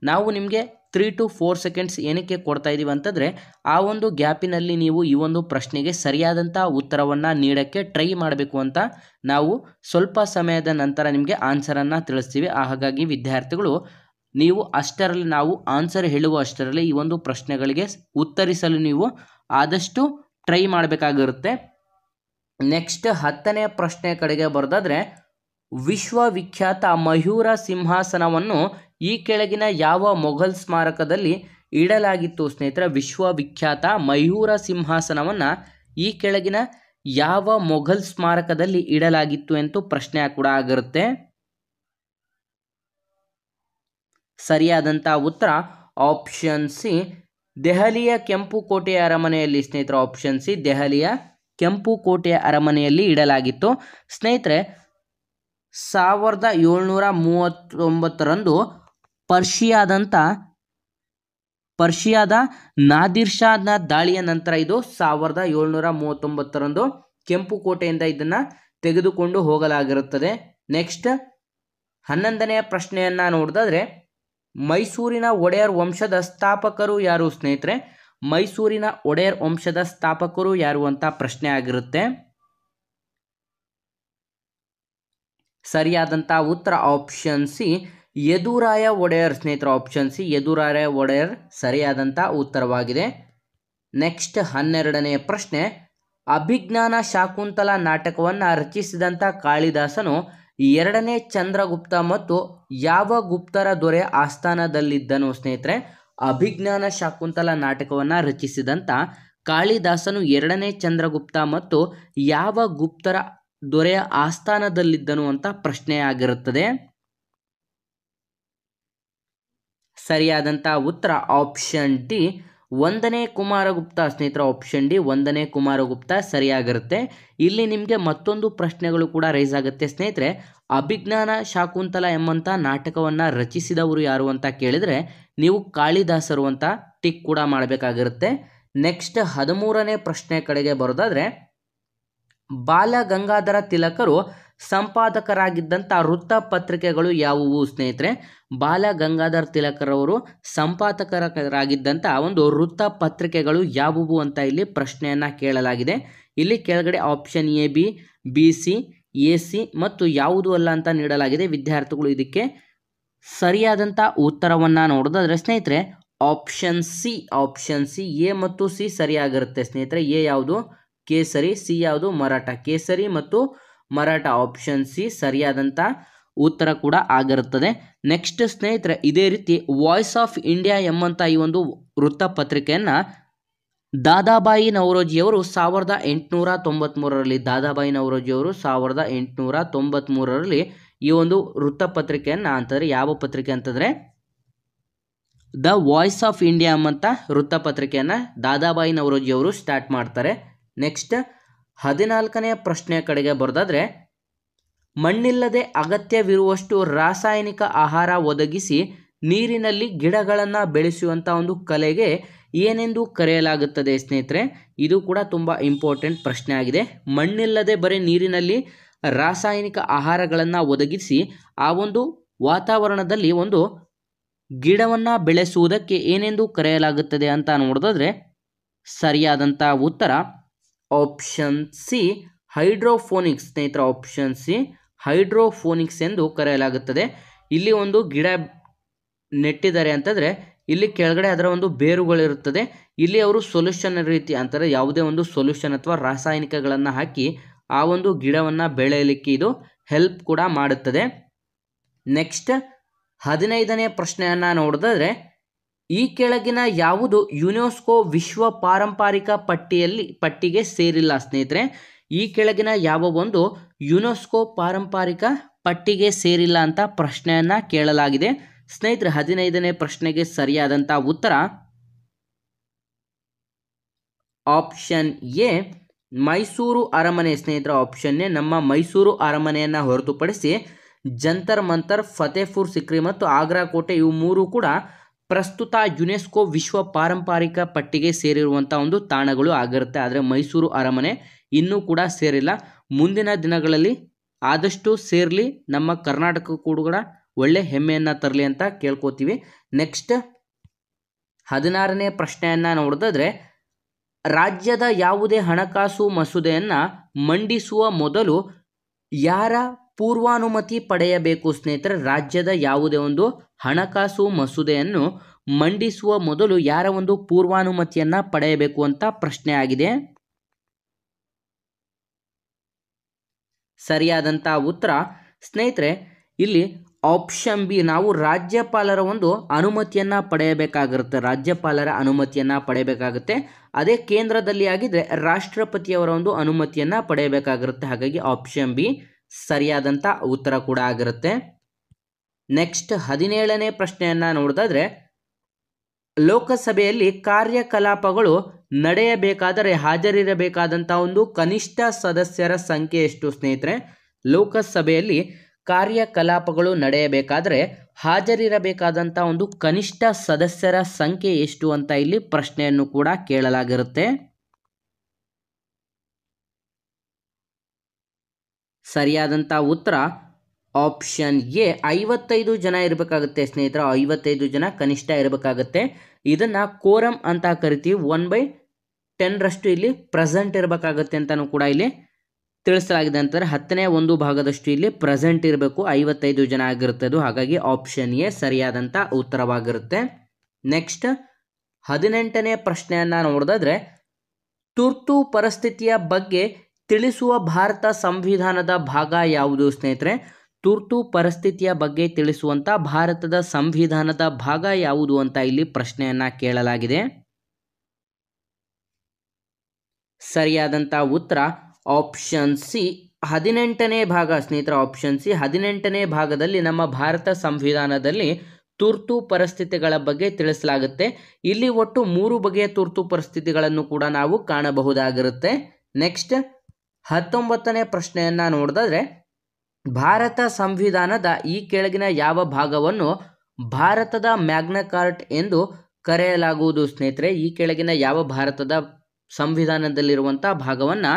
ನಾವು ನಿಮಗೆ 3 to 4 ಸೆಕೆಂಡ್ಸ್ ಏನಕ್ಕೆ ಕೊಡ್ತಾ ಇದ್ದೀವಿ ಅಂತಂದರೆ, ಆ ಒಂದು ಗ್ಯಾಪಿನಲ್ಲಿ ನೀವು ಈ ಒಂದು ಪ್ರಶ್ನೆಗೆ ಸರಿಯಾದಂಥ ಉತ್ತರವನ್ನು ನೀಡೋಕ್ಕೆ ಟ್ರೈ ಮಾಡಬೇಕು ಅಂತ ನಾವು ಸ್ವಲ್ಪ ಸಮಯದ ನಂತರ ನಿಮಗೆ ಆನ್ಸರನ್ನು ತಿಳಿಸ್ತೀವಿ. ಹಾಗಾಗಿ ವಿದ್ಯಾರ್ಥಿಗಳು ನೀವು ಅಷ್ಟರಲ್ಲಿ ನಾವು ಆನ್ಸರ್ ಹೇಳುವ ಅಷ್ಟರಲ್ಲಿ ಈ ಒಂದು ಪ್ರಶ್ನೆಗಳಿಗೆ ಉತ್ತರಿಸಲು ನೀವು ಆದಷ್ಟು ಟ್ರೈ ಮಾಡಬೇಕಾಗಿರುತ್ತೆ. ನೆಕ್ಸ್ಟ್ 10ನೇ ಪ್ರಶ್ನೆ ಕಡೆಗೆ ಬರೋದಾದ್ರೆ, ವಿಶ್ವವಿಖ್ಯಾತ ಮಯೂರ ಸಿಂಹಾಸನವನ್ನು ಈ ಕೆಳಗಿನ ಯಾವ ಮೊಘಲ್ ಸ್ಮಾರಕದಲ್ಲಿ ಇಡಲಾಗಿತ್ತು ಸ್ನೇಹಿತರೆ? ವಿಶ್ವವಿಖ್ಯಾತ ಮಯೂರ ಸಿಂಹಾಸನವನ್ನು ಈ ಕೆಳಗಿನ ಯಾವ ಮೊಘಲ್ ಸ್ಮಾರಕದಲ್ಲಿ ಇಡಲಾಗಿತ್ತು ಎಂದು ಪ್ರಶ್ನೆ ಕೂಡ ಆಗಿರುತ್ತೆ. ಸರಿಯಾದಂಥ ಉತ್ತರ ಆಪ್ಷನ್ ಸಿ ದೆಹಲಿಯ ಕೆಂಪು ಕೋಟೆಯ ಅರಮನೆಯಲ್ಲಿ ಸ್ನೇಹಿತರೆ. ಆಪ್ಷನ್ ಸಿ ದೆಹಲಿಯ ಕೆಂಪು ಕೋಟೆಯ ಅರಮನೆಯಲ್ಲಿ ಇಡಲಾಗಿತ್ತು. ಸ್ನೇಹಿತರೆ 1739ರಂದು ಪರ್ಷಿಯಾದ ನಾದಿರ್ ಶಾನ ದಾಳಿಯ ನಂತರ ಇದು 1739ರಂದು ಕೆಂಪು ಕೋಟೆಯಿಂದ ಇದನ್ನು ತೆಗೆದುಕೊಂಡು ಹೋಗಲಾಗಿರುತ್ತದೆ. ನೆಕ್ಸ್ಟ್ 11ನೇ ಪ್ರಶ್ನೆಯನ್ನ ನೋಡಿದ್ರೆ, ಮೈಸೂರಿನ ಒಡೆಯರ್ ವಂಶದ ಸ್ಥಾಪಕರು ಯಾರು ಸ್ನೇಹಿತರೆ? ಮೈಸೂರಿನ ಒಡೆಯರ್ ವಂಶದ ಸ್ಥಾಪಕರು ಯಾರು ಅಂತ ಪ್ರಶ್ನೆ ಆಗಿರುತ್ತೆ. ಸರಿಯಾದಂಥ ಉತ್ತರ ಆಪ್ಷನ್ ಸಿ ಯದುರಾಯ ಒಡೆಯರ್ ಸ್ನೇಹಿತರೆ. ಆಪ್ಷನ್ ಸಿ ಯದುರಾಯ ಒಡೆಯರ್ ಸರಿಯಾದಂಥ ಉತ್ತರವಾಗಿದೆ. ನೆಕ್ಸ್ಟ್ 12ನೇ ಪ್ರಶ್ನೆ, ಅಭಿಜ್ಞಾನ ಶಾಕುಂತಲ ನಾಟಕವನ್ನು ರಚಿಸಿದಂಥ ಕಾಳಿದಾಸನು 2ನೇ ಚಂದ್ರಗುಪ್ತ ಮತ್ತು ಯಾವ ಗುಪ್ತರ ದೊರೆ ಆಸ್ಥಾನದಲ್ಲಿದ್ದನು ಸ್ನೇಹಿತರೆ? ಅಭಿಜ್ಞಾನ ಶಾಕುಂತಲ ನಾಟಕವನ್ನು ರಚಿಸಿದಂಥ ಕಾಳಿದಾಸನು 2ನೇ ಚಂದ್ರಗುಪ್ತ ಮತ್ತು ಯಾವ ಗುಪ್ತರ ದೊರೆಯ ಆಸ್ಥಾನದಲ್ಲಿದ್ದನು ಅಂತ ಪ್ರಶ್ನೆ ಆಗಿರುತ್ತದೆ. ಸರಿಯಾದಂಥ ಉತ್ತರ ಆಪ್ಷನ್ ಡಿ 1ನೇ ಕುಮಾರಗುಪ್ತ ಸ್ನೇಹಿತರೆ. ಆಪ್ಷನ್ ಡಿ 1ನೇ ಕುಮಾರಗುಪ್ತ ಸರಿಯಾಗಿರುತ್ತೆ. ಇಲ್ಲಿ ನಿಮಗೆ ಮತ್ತೊಂದು ಪ್ರಶ್ನೆಗಳು ಕೂಡ ರೈಸ್ ಆಗುತ್ತೆ ಸ್ನೇಹಿತರೆ. ಅಭಿಜ್ಞಾನ ಶಾಕುಂತಲ ಎಂಬಂಥ ನಾಟಕವನ್ನು ರಚಿಸಿದವರು ಯಾರು ಅಂತ ಕೇಳಿದರೆ ನೀವು ಕಾಳಿದಾಸರು ಅಂತ ಟಿಕ್ ಕೂಡ ಮಾಡಬೇಕಾಗಿರುತ್ತೆ. ನೆಕ್ಸ್ಟ್ 13ನೇ ಪ್ರಶ್ನೆ ಕಡೆಗೆ ಬರೋದಾದ್ರೆ, ಬಾಲ ಗಂಗಾಧರ ತಿಲಕರು ಸಂಪಾದಕರಾಗಿದ್ದಂಥ ವೃತ್ತಪತ್ರಿಕೆಗಳು ಯಾವುವು ಸ್ನೇಹಿತರೆ? ಬಾಲ ಗಂಗಾಧರ್ ತಿಲಕರವರು ಸಂಪಾದಕರಾಗಿದ್ದಂಥ ಒಂದು ವೃತ್ತಪತ್ರಿಕೆಗಳು ಯಾವುವು ಅಂತ ಇಲ್ಲಿ ಪ್ರಶ್ನೆಯನ್ನು ಕೇಳಲಾಗಿದೆ. ಇಲ್ಲಿ ಕೆಳಗಡೆ option A B, B C, A C ಮತ್ತು ಯಾವುದು ಅಲ್ಲ ಅಂತ ನೀಡಲಾಗಿದೆ. ವಿದ್ಯಾರ್ಥಿಗಳು ಇದಕ್ಕೆ ಸರಿಯಾದಂಥ ಉತ್ತರವನ್ನು ನೋಡೋದಾದರೆ ಸ್ನೇಹಿತರೆ ಆಪ್ಷನ್ ಸಿ ಎ ಮತ್ತು ಸಿ ಸರಿಯಾಗಿರುತ್ತೆ ಸ್ನೇಹಿತರೆ. ಎ ಯಾವುದು? ಕೇಸರಿ. ಸಿ ಯಾವುದು? ಮರಾಠ. ಕೇಸರಿ ಮತ್ತು ಮರಾಠ ಆಪ್ಷನ್ ಸಿ ಸರಿಯಾದಂಥ ಉತ್ತರ ಕೂಡ ಆಗಿರುತ್ತದೆ. ನೆಕ್ಸ್ಟ್ ಸ್ನೇಹಿತರೆ, ಇದೇ ರೀತಿ ವಾಯ್ಸ್ ಆಫ್ ಇಂಡಿಯಾ ಎಂಬಂಥ ಈ ಒಂದು ವೃತ್ತಪತ್ರಿಕೆಯನ್ನು ದಾದಾಬಾಯಿ ನವರೋಜಿಯವರು 1893ರಲ್ಲಿ ದಾದಾಬಾಯಿ ನವರೋಜಿಯವರು 1893ರಲ್ಲಿ ಈ ಒಂದು ವೃತ್ತಪತ್ರಿಕೆಯನ್ನು ಅಂತಂದರೆ ಯಾವ ಪತ್ರಿಕೆ ಅಂತಂದರೆ ದ ವಾಯ್ಸ್ ಆಫ್ ಇಂಡಿಯಾ ಎಂಬಂಥ ವೃತ್ತಪತ್ರಿಕೆಯನ್ನು ದಾದಾಬಾಯಿ ನವರೋಜಿಯವರು ಸ್ಟಾರ್ಟ್ ಮಾಡ್ತಾರೆ. ನೆಕ್ಸ್ಟ್ 14ನೇ ಪ್ರಶ್ನೆಯ ಕಡೆಗೆ ಬರೋದಾದರೆ, ಮಣ್ಣಿಲ್ಲದೆ ಅಗತ್ಯವಿರುವಷ್ಟು ರಾಸಾಯನಿಕ ಆಹಾರ ಒದಗಿಸಿ ನೀರಿನಲ್ಲಿ ಗಿಡಗಳನ್ನು ಬೆಳೆಸುವಂಥ ಒಂದು ಕಲೆಗೆ ಏನೆಂದು ಕರೆಯಲಾಗುತ್ತದೆ ಸ್ನೇಹಿತರೆ? ಇದು ಕೂಡ ತುಂಬ ಇಂಪಾರ್ಟೆಂಟ್ ಪ್ರಶ್ನೆ ಆಗಿದೆ. ಮಣ್ಣಿಲ್ಲದೆ ಬರೀ ನೀರಿನಲ್ಲಿ ರಾಸಾಯನಿಕ ಆಹಾರಗಳನ್ನು ಒದಗಿಸಿ ಆ ಒಂದು ವಾತಾವರಣದಲ್ಲಿ ಒಂದು ಗಿಡವನ್ನು ಬೆಳೆಸುವುದಕ್ಕೆ ಏನೆಂದು ಕರೆಯಲಾಗುತ್ತದೆ ಅಂತ ನೋಡೋದಾದರೆ ಸರಿಯಾದಂಥ ಉತ್ತರ ಆಪ್ಷನ್ ಸಿ ಹೈಡ್ರೋಫೋನಿಕ್ಸ್ ಸ್ನೇಹಿತರೆ. ಆಪ್ಷನ್ ಸಿ ಹೈಡ್ರೋಫೋನಿಕ್ಸ್ ಎಂದು ಕರೆಯಲಾಗುತ್ತದೆ. ಇಲ್ಲಿ ಒಂದು ಗಿಡ ನೆಟ್ಟಿದ್ದಾರೆ ಅಂತಂದರೆ ಇಲ್ಲಿ ಕೆಳಗಡೆ ಅದರ ಒಂದು ಬೇರುಗಳಿರುತ್ತದೆ. ಇಲ್ಲಿ ಅವರು ಸೊಲ್ಯೂಷನ್ ರೀತಿ ಅಂತಾರೆ ಯಾವುದೇ ಒಂದು ಸೊಲ್ಯೂಷನ್ ಅಥವಾ ರಾಸಾಯನಿಕಗಳನ್ನು ಹಾಕಿ ಆ ಒಂದು ಗಿಡವನ್ನು ಬೆಳೆಯಲಿಕ್ಕೆ ಇದು ಹೆಲ್ಪ್ ಕೂಡ ಮಾಡುತ್ತದೆ. ನೆಕ್ಸ್ಟ್ 15ನೇ ಪ್ರಶ್ನೆಯನ್ನು ನೋಡೋದಾದರೆ, ಈ ಕೆಳಗಿನ ಯಾವುದು ಯುನೆಸ್ಕೋ ವಿಶ್ವ ಪಾರಂಪರಿಕ ಪಟ್ಟಿಗೆ ಸೇರಿಲ್ಲ ಸ್ನೇಹಿತರೆ? ಈ ಕೆಳಗಿನ ಯಾವ ಒಂದು ಯುನೆಸ್ಕೋ ಪಾರಂಪರಿಕ ಪಟ್ಟಿಗೆ ಸೇರಿಲ್ಲ ಅಂತ ಪ್ರಶ್ನೆಯನ್ನು ಕೇಳಲಾಗಿದೆ. ಸ್ನೇಹಿತರೆ 15ನೇ ಪ್ರಶ್ನೆಗೆ ಸರಿಯಾದಂಥ ಉತ್ತರ ಆಪ್ಷನ್ ಎ ಮೈಸೂರು ಅರಮನೆ ಸ್ನೇಹಿತರೆ. ಆಪ್ಷನ್ ಎ ನಮ್ಮ ಮೈಸೂರು ಅರಮನೆಯನ್ನು ಹೊರತುಪಡಿಸಿ ಜಂತರ್ ಮಂತರ್, ಫತೇಪುರ್ ಸಿಕ್ರಿ ಮತ್ತು ಆಗ್ರಾ ಕೋಟೆ ಇವು ಮೂರು ಕೂಡ ಪ್ರಸ್ತುತ ಯುನೆಸ್ಕೋ ವಿಶ್ವ ಪಾರಂಪರಿಕ ಪಟ್ಟಿಗೆ ಸೇರಿರುವಂಥ ಒಂದು ತಾಣಗಳು ಆಗಿರುತ್ತೆ. ಆದರೆ ಮೈಸೂರು ಅರಮನೆ ಇನ್ನೂ ಕೂಡ ಸೇರಿಲ್ಲ. ಮುಂದಿನ ದಿನಗಳಲ್ಲಿ ಆದಷ್ಟು ಸೇರಲಿ, ನಮ್ಮ ಕರ್ನಾಟಕ ಕೂಡ ಒಳ್ಳೆ ಹೆಮ್ಮೆಯನ್ನು ತರಲಿ ಅಂತ ಕೇಳ್ಕೊತೀವಿ. ನೆಕ್ಸ್ಟ್ 16ನೇ ಪ್ರಶ್ನೆಯನ್ನು ನೋಡೋದಾದರೆ, ರಾಜ್ಯದ ಯಾವುದೇ ಹಣಕಾಸು ಮಸೂದೆಯನ್ನು ಮಂಡಿಸುವ ಮೊದಲು ಯಾರ ಪೂರ್ವಾನುಮತಿ ಪಡೆಯಬೇಕು ಸ್ನೇಹಿತರೆ? ರಾಜ್ಯದ ಯಾವುದೇ ಒಂದು ಹಣಕಾಸು ಮಸೂದೆಯನ್ನು ಮಂಡಿಸುವ ಮೊದಲು ಯಾರ ಒಂದು ಪೂರ್ವಾನುಮತಿಯನ್ನು ಪಡೆಯಬೇಕು ಅಂತ ಪ್ರಶ್ನೆ ಆಗಿದೆ. ಸರಿಯಾದಂಥ ಉತ್ತರ ಸ್ನೇಹಿತರೆ ಇಲ್ಲಿ ಆಪ್ಷನ್ ಬಿ, ನಾವು ರಾಜ್ಯಪಾಲರ ಒಂದು ಅನುಮತಿಯನ್ನು ಪಡೆಯಬೇಕಾಗಿರುತ್ತೆ. ರಾಜ್ಯಪಾಲರ ಅನುಮತಿಯನ್ನು ಪಡೆಯಬೇಕಾಗುತ್ತೆ. ಅದೇ ಕೇಂದ್ರದಲ್ಲಿ ಆಗಿದ್ರೆ ರಾಷ್ಟ್ರಪತಿಯವರ ಒಂದು ಅನುಮತಿಯನ್ನು ಪಡೆಯಬೇಕಾಗಿರುತ್ತೆ. ಹಾಗಾಗಿ ಆಪ್ಷನ್ ಬಿ ಸರಿಯಾದಂಥ ಉತ್ತರ ಕೂಡ ಆಗಿರುತ್ತೆ. ನೆಕ್ಸ್ಟ್ 17ನೇ ಪ್ರಶ್ನೆಯನ್ನು ನೋಡೋದಾದರೆ, ಲೋಕಸಭೆಯಲ್ಲಿ ಕಾರ್ಯಕಲಾಪಗಳು ನಡೆಯಬೇಕಾದರೆ ಹಾಜರಿರಬೇಕಾದಂಥ ಒಂದು ಕನಿಷ್ಠ ಸದಸ್ಯರ ಸಂಖ್ಯೆ ಎಷ್ಟು ಸ್ನೇಹಿತರೆ? ಲೋಕಸಭೆಯಲ್ಲಿ ಕಾರ್ಯಕಲಾಪಗಳು ನಡೆಯಬೇಕಾದರೆ ಹಾಜರಿರಬೇಕಾದಂಥ ಒಂದು ಕನಿಷ್ಠ ಸದಸ್ಯರ ಸಂಖ್ಯೆ ಎಷ್ಟು ಅಂತ ಇಲ್ಲಿ ಪ್ರಶ್ನೆಯನ್ನು ಕೂಡ ಕೇಳಲಾಗಿರುತ್ತೆ. ಸರಿಯಾದಂಥ ಉತ್ತರ ಆಪ್ಷನ್ ಎ 55 ಜನ ಇರಬೇಕಾಗುತ್ತೆ ಸ್ನೇಹಿತರೆ. 55 ಜನ ಕನಿಷ್ಠ ಇರಬೇಕಾಗುತ್ತೆ. ಇದನ್ನು ಕೋರಮ್ ಅಂತ ಕರಿತೀವಿ. 1/10 ಇಲ್ಲಿ ಪ್ರೆಸೆಂಟ್ ಇರಬೇಕಾಗುತ್ತೆ ಅಂತಲೂ ಕೂಡ ಇಲ್ಲಿ ತಿಳಿಸಲಾಗಿದೆ. ಅಂತಾರೆ 10ನೇ 1 ಭಾಗದಷ್ಟು ಇಲ್ಲಿ ಪ್ರೆಸೆಂಟ್ ಇರಬೇಕು. 55 ಜನ ಆಗಿರುತ್ತೆ ಅದು. ಹಾಗಾಗಿ ಆಪ್ಷನ್ ಎ ಸರಿಯಾದಂಥ ಉತ್ತರವಾಗಿರುತ್ತೆ. ನೆಕ್ಸ್ಟ್ 18ನೇ ಪ್ರಶ್ನೆಯನ್ನು ನೋಡೋದಾದರೆ, ತುರ್ತು ಪರಿಸ್ಥಿತಿಯ ಬಗ್ಗೆ ತಿಳಿಸುವ ಭಾರತ ಸಂವಿಧಾನದ ಭಾಗ ಯಾವುದು ಸ್ನೇಹಿತರೆ? ತುರ್ತು ಪರಿಸ್ಥಿತಿಯ ಬಗ್ಗೆ ತಿಳಿಸುವಂಥ ಭಾರತದ ಸಂವಿಧಾನದ ಭಾಗ ಯಾವುದು ಅಂತ ಇಲ್ಲಿ ಪ್ರಶ್ನೆಯನ್ನು ಕೇಳಲಾಗಿದೆ. ಸರಿಯಾದಂಥ ಉತ್ತರ ಆಪ್ಷನ್ ಸಿ 18ನೇ ಭಾಗ ಸ್ನೇಹಿತರೆ. ಆಪ್ಷನ್ ಸಿ 18ನೇ ಭಾಗದಲ್ಲಿ ನಮ್ಮ ಭಾರತ ಸಂವಿಧಾನದಲ್ಲಿ ತುರ್ತು ಪರಿಸ್ಥಿತಿಗಳ ಬಗ್ಗೆ ತಿಳಿಸಲಾಗುತ್ತೆ. ಇಲ್ಲಿ ಒಟ್ಟು 3 ಬಗೆಯ ತುರ್ತು ಪರಿಸ್ಥಿತಿಗಳನ್ನು ಕೂಡ ನಾವು ಕಾಣಬಹುದಾಗಿರುತ್ತೆ. ನೆಕ್ಸ್ಟ್ 19ನೇ ಪ್ರಶ್ನೆಯನ್ನು ನೋಡೋದಾದರೆ, ಭಾರತ ಸಂವಿಧಾನದ ಈ ಕೆಳಗಿನ ಯಾವ ಭಾಗವನ್ನು ಭಾರತದ ಮ್ಯಾಗ್ನಾ ಕಾರ್ಟ್ ಎಂದು ಕರೆಯಲಾಗುವುದು ಸ್ನೇಹಿತರೆ? ಈ ಕೆಳಗಿನ ಯಾವ ಭಾರತದ ಸಂವಿಧಾನದಲ್ಲಿರುವಂಥ ಭಾಗವನ್ನು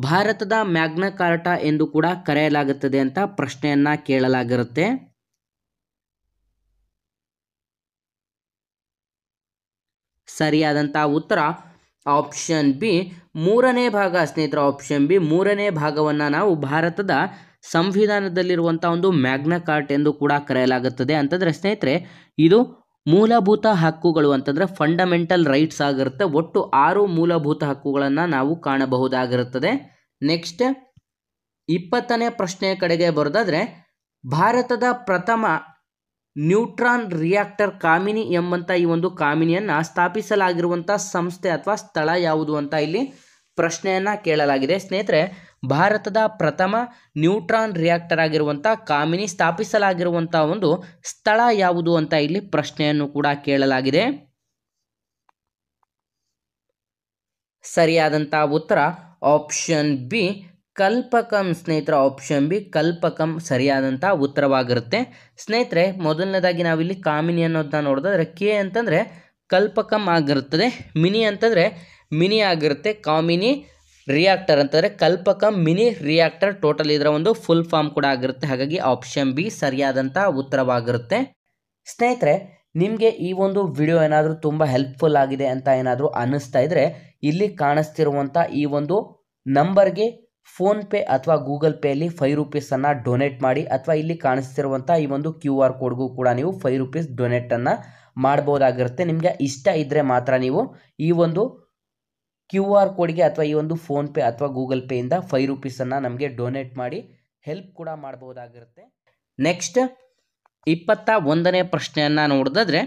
ಭಾರತದ ಮ್ಯಾಗ್ನಾ ಕಾರ್ಟಾ ಎಂದು ಕೂಡ ಕರೆಯಲಾಗುತ್ತದೆ ಅಂತ ಪ್ರಶ್ನೆಯನ್ನ ಕೇಳಲಾಗಿರುತ್ತೆ. ಸರಿಯಾದಂಥ ಉತ್ತರ ಆಪ್ಷನ್ ಬಿ ಮೂರನೇ ಭಾಗ ಸ್ನೇಹಿತರೆ. ಆಪ್ಷನ್ ಬಿ ಮೂರನೇ ಭಾಗವನ್ನು ನಾವು ಭಾರತದ ಸಂವಿಧಾನದಲ್ಲಿರುವಂಥ ಒಂದು ಮ್ಯಾಗ್ನಾ ಕಾರ್ಟ್ ಎಂದು ಕೂಡ ಕರೆಯಲಾಗುತ್ತದೆ. ಅಂತಂದರೆ ಸ್ನೇಹಿತರೆ ಇದು ಮೂಲಭೂತ ಹಕ್ಕುಗಳು ಅಂತಂದರೆ ಫಂಡಮೆಂಟಲ್ ರೈಟ್ಸ್ ಆಗಿರುತ್ತೆ. ಒಟ್ಟು 6 ಮೂಲಭೂತ ಹಕ್ಕುಗಳನ್ನು ನಾವು ಕಾಣಬಹುದಾಗಿರುತ್ತದೆ. ನೆಕ್ಸ್ಟ್ 20ನೇ ಪ್ರಶ್ನೆಯ ಕಡೆಗೆ ಬರೋದಾದರೆ ಭಾರತದ ಪ್ರಥಮ ನ್ಯೂಟ್ರಾನ್ ರಿಯಾಕ್ಟರ್ ಕಾಮಿನಿ ಎಂಬಂಥ ಈ ಒಂದು ಕಾಮಿನಿಯನ್ನು ಸ್ಥಾಪಿಸಲಾಗಿರುವಂಥ ಸಂಸ್ಥೆ ಅಥವಾ ಸ್ಥಳ ಯಾವುದು ಅಂತ ಇಲ್ಲಿ ಪ್ರಶ್ನೆಯನ್ನು ಕೇಳಲಾಗಿದೆ. ಸ್ನೇಹಿತರೆ ಭಾರತದ ಪ್ರಥಮ ನ್ಯೂಟ್ರಾನ್ ರಿಯಾಕ್ಟರ್ ಆಗಿರುವಂಥ ಕಾಮಿನಿ ಸ್ಥಾಪಿಸಲಾಗಿರುವಂಥ ಒಂದು ಸ್ಥಳ ಯಾವುದು ಅಂತ ಇಲ್ಲಿ ಪ್ರಶ್ನೆಯನ್ನು ಕೂಡ ಕೇಳಲಾಗಿದೆ. ಸರಿಯಾದಂಥ ಉತ್ತರ ಆಪ್ಷನ್ ಬಿ ಕಲ್ಪಕಂ ಸ್ನೇಹಿತರೆ. ಆಪ್ಷನ್ ಬಿ ಕಲ್ಪಕಂ ಸರಿಯಾದಂಥ ಉತ್ತರವಾಗಿರುತ್ತೆ. ಸ್ನೇಹಿತರೆ ಮೊದಲನೇದಾಗಿ ನಾವಿಲ್ಲಿ ಕಾಮಿನಿ ಅನ್ನೋದನ್ನ ನೋಡಿದ್ರೆ ಕೆ ಅಂತಂದರೆ ಕಲ್ಪಕಂ ಆಗಿರುತ್ತದೆ, ಮಿನಿ ಅಂತಂದರೆ ಮಿನಿ ಆಗಿರುತ್ತೆ, ಕಾಮಿನಿ ರಿಯಾಕ್ಟರ್ ಅಂತಂದರೆ ಕಲ್ಪಕಂ ಮಿನಿ ರಿಯಾಕ್ಟರ್ ಟೋಟಲ್ ಇದರ ಒಂದು ಫುಲ್ ಫಾರ್ಮ್ ಕೂಡ ಆಗಿರುತ್ತೆ. ಹಾಗಾಗಿ ಆಪ್ಷನ್ ಬಿ ಸರಿಯಾದಂಥ ಉತ್ತರವಾಗಿರುತ್ತೆ. ಸ್ನೇಹಿತರೆ ನಿಮಗೆ ಈ ಒಂದು ವಿಡಿಯೋ ಏನಾದರೂ ತುಂಬ ಹೆಲ್ಪ್ಫುಲ್ ಆಗಿದೆ ಅಂತ ಏನಾದರೂ ಅನ್ನಿಸ್ತಾ ಇದ್ದರೆ ಇಲ್ಲಿ ಕಾಣಿಸ್ತಿರುವಂಥ ಈ ಒಂದು ನಂಬರ್ಗೆ ಫೋನ್ಪೇ ಅಥವಾ ಗೂಗಲ್ ಪೇಯಲ್ಲಿ 5 ರೂಪೀಸನ್ನು ಡೊನೇಟ್ ಮಾಡಿ, ಅಥವಾ ಇಲ್ಲಿ ಕಾಣಿಸ್ತಿರುವಂಥ ಈ ಒಂದು QR ಕೋಡ್ಗೂ ಕೂಡ ನೀವು 5 ರೂಪೀಸ್ ಡೊನೇಟನ್ನು ಮಾಡ್ಬೋದಾಗಿರುತ್ತೆ. ನಿಮಗೆ ಇಷ್ಟ ಇದ್ದರೆ ಮಾತ್ರ ನೀವು ಈ ಒಂದು QR ಕೋಡ್ಗೆ ಅಥವಾ ಈ ಒಂದು ಫೋನ್ಪೇ ಅಥವಾ ಗೂಗಲ್ ಪೇಯಿಂದ 5 ರೂಪೀಸನ್ನು ನಮಗೆ ಡೊನೇಟ್ ಮಾಡಿ ಹೆಲ್ಪ್ ಕೂಡ ಮಾಡ್ಬೋದಾಗಿರುತ್ತೆ. ನೆಕ್ಸ್ಟ್ 21ನೇ ಪ್ರಶ್ನೆಯನ್ನು ನೋಡಿದ್ರೆ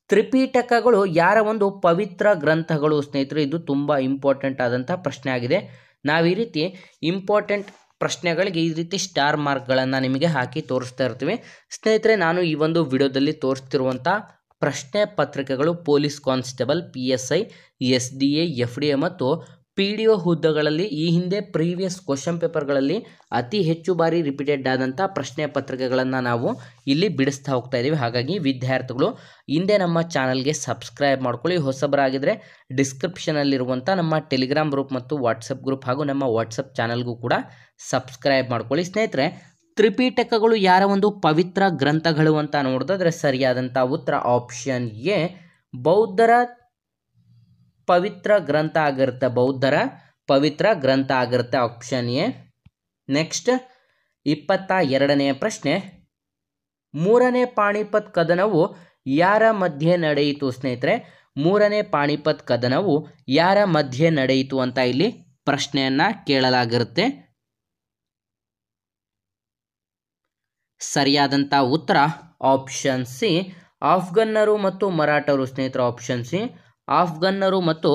ತ್ರಿಪೀಠಕಗಳು ಯಾರ ಒಂದು ಪವಿತ್ರ ಗ್ರಂಥಗಳು ಸ್ನೇಹಿತರೆ? ಇದು ತುಂಬ ಇಂಪಾರ್ಟೆಂಟ್ ಆದಂಥ ಪ್ರಶ್ನೆ ಆಗಿದೆ. ನಾವು ಈ ರೀತಿ ಇಂಪಾರ್ಟೆಂಟ್ ಪ್ರಶ್ನೆಗಳಿಗೆ ಈ ರೀತಿ ಸ್ಟಾರ್ ಮಾರ್ಕ್ಗಳನ್ನು ನಿಮಗೆ ಹಾಕಿ ತೋರಿಸ್ತಾ ಇರ್ತೀವಿ. ಸ್ನೇಹಿತರೆ ನಾನು ಈ ಒಂದು ವಿಡಿಯೋದಲ್ಲಿ ತೋರಿಸ್ತಿರುವಂಥ ಪ್ರಶ್ನೆ ಪತ್ರಿಕೆಗಳು police constable, PSI, SDA, FDA ಮತ್ತು PDO ಹುದ್ದೆಗಳಲ್ಲಿ ಈ ಹಿಂದೆ ಪ್ರೀವಿಯಸ್ ಕ್ವಶನ್ ಪೇಪರ್ಗಳಲ್ಲಿ ಅತಿ ಹೆಚ್ಚು ಬಾರಿ ರಿಪೀಟೆಡ್ ಆದಂಥ ಪ್ರಶ್ನೆ ಪತ್ರಿಕೆಗಳನ್ನು ನಾವು ಇಲ್ಲಿ ಬಿಡಿಸ್ತಾ ಹೋಗ್ತಾ ಇದ್ದೀವಿ. ಹಾಗಾಗಿ ವಿದ್ಯಾರ್ಥಿಗಳು ಹಿಂದೆ ನಮ್ಮ ಚಾನಲ್ಗೆ ಸಬ್ಸ್ಕ್ರೈಬ್ ಮಾಡ್ಕೊಳ್ಳಿ. ಹೊಸಬರಾಗಿದ್ದರೆ ಡಿಸ್ಕ್ರಿಪ್ಷನಲ್ಲಿರುವಂಥ ನಮ್ಮ ಟೆಲಿಗ್ರಾಮ್ ಗ್ರೂಪ್ ಮತ್ತು ವಾಟ್ಸಪ್ ಗ್ರೂಪ್ ಹಾಗೂ ನಮ್ಮ ವಾಟ್ಸಪ್ ಚಾನಲ್ಗೂ ಕೂಡ ಸಬ್ಸ್ಕ್ರೈಬ್ ಮಾಡ್ಕೊಳ್ಳಿ. ಸ್ನೇಹಿತರೆ ತ್ರಿಪೀಠಕಗಳು ಯಾರ ಒಂದು ಪವಿತ್ರ ಗ್ರಂಥಗಳು ಅಂತ ನೋಡಿದ್ರೆ ಸರಿಯಾದಂಥ ಉತ್ತರ ಆಪ್ಷನ್ ಎ ಬೌದ್ಧರ ಪವಿತ್ರ ಗ್ರಂಥ ಆಗಿರುತ್ತೆ. ಬೌದ್ಧರ ಪವಿತ್ರ ಗ್ರಂಥ ಆಗಿರುತ್ತೆ ಆಪ್ಷನ್ ಎ. ನೆಕ್ಸ್ಟ್ 22ನೇ ಪ್ರಶ್ನೆ ಮೂರನೇ ಪಾಣಿಪತ್ ಕದನವು ಯಾರ ಮಧ್ಯೆ ನಡೆಯಿತು ಸ್ನೇಹಿತರೆ? ಮೂರನೇ ಪಾಣಿಪತ್ ಕದನವು ಯಾರ ಮಧ್ಯೆ ನಡೆಯಿತು ಅಂತ ಇಲ್ಲಿ ಪ್ರಶ್ನೆಯನ್ನ ಕೇಳಲಾಗಿರುತ್ತೆ. ಸರಿಯಾದಂಥ ಉತ್ತರ ಆಪ್ಷನ್ ಸಿ ಆಫ್ಘನ್ನರು ಮತ್ತು ಮರಾಠರು ಸ್ನೇಹಿತರು. ಆಪ್ಷನ್ ಸಿ ಆಫ್ಘನ್ನರು ಮತ್ತು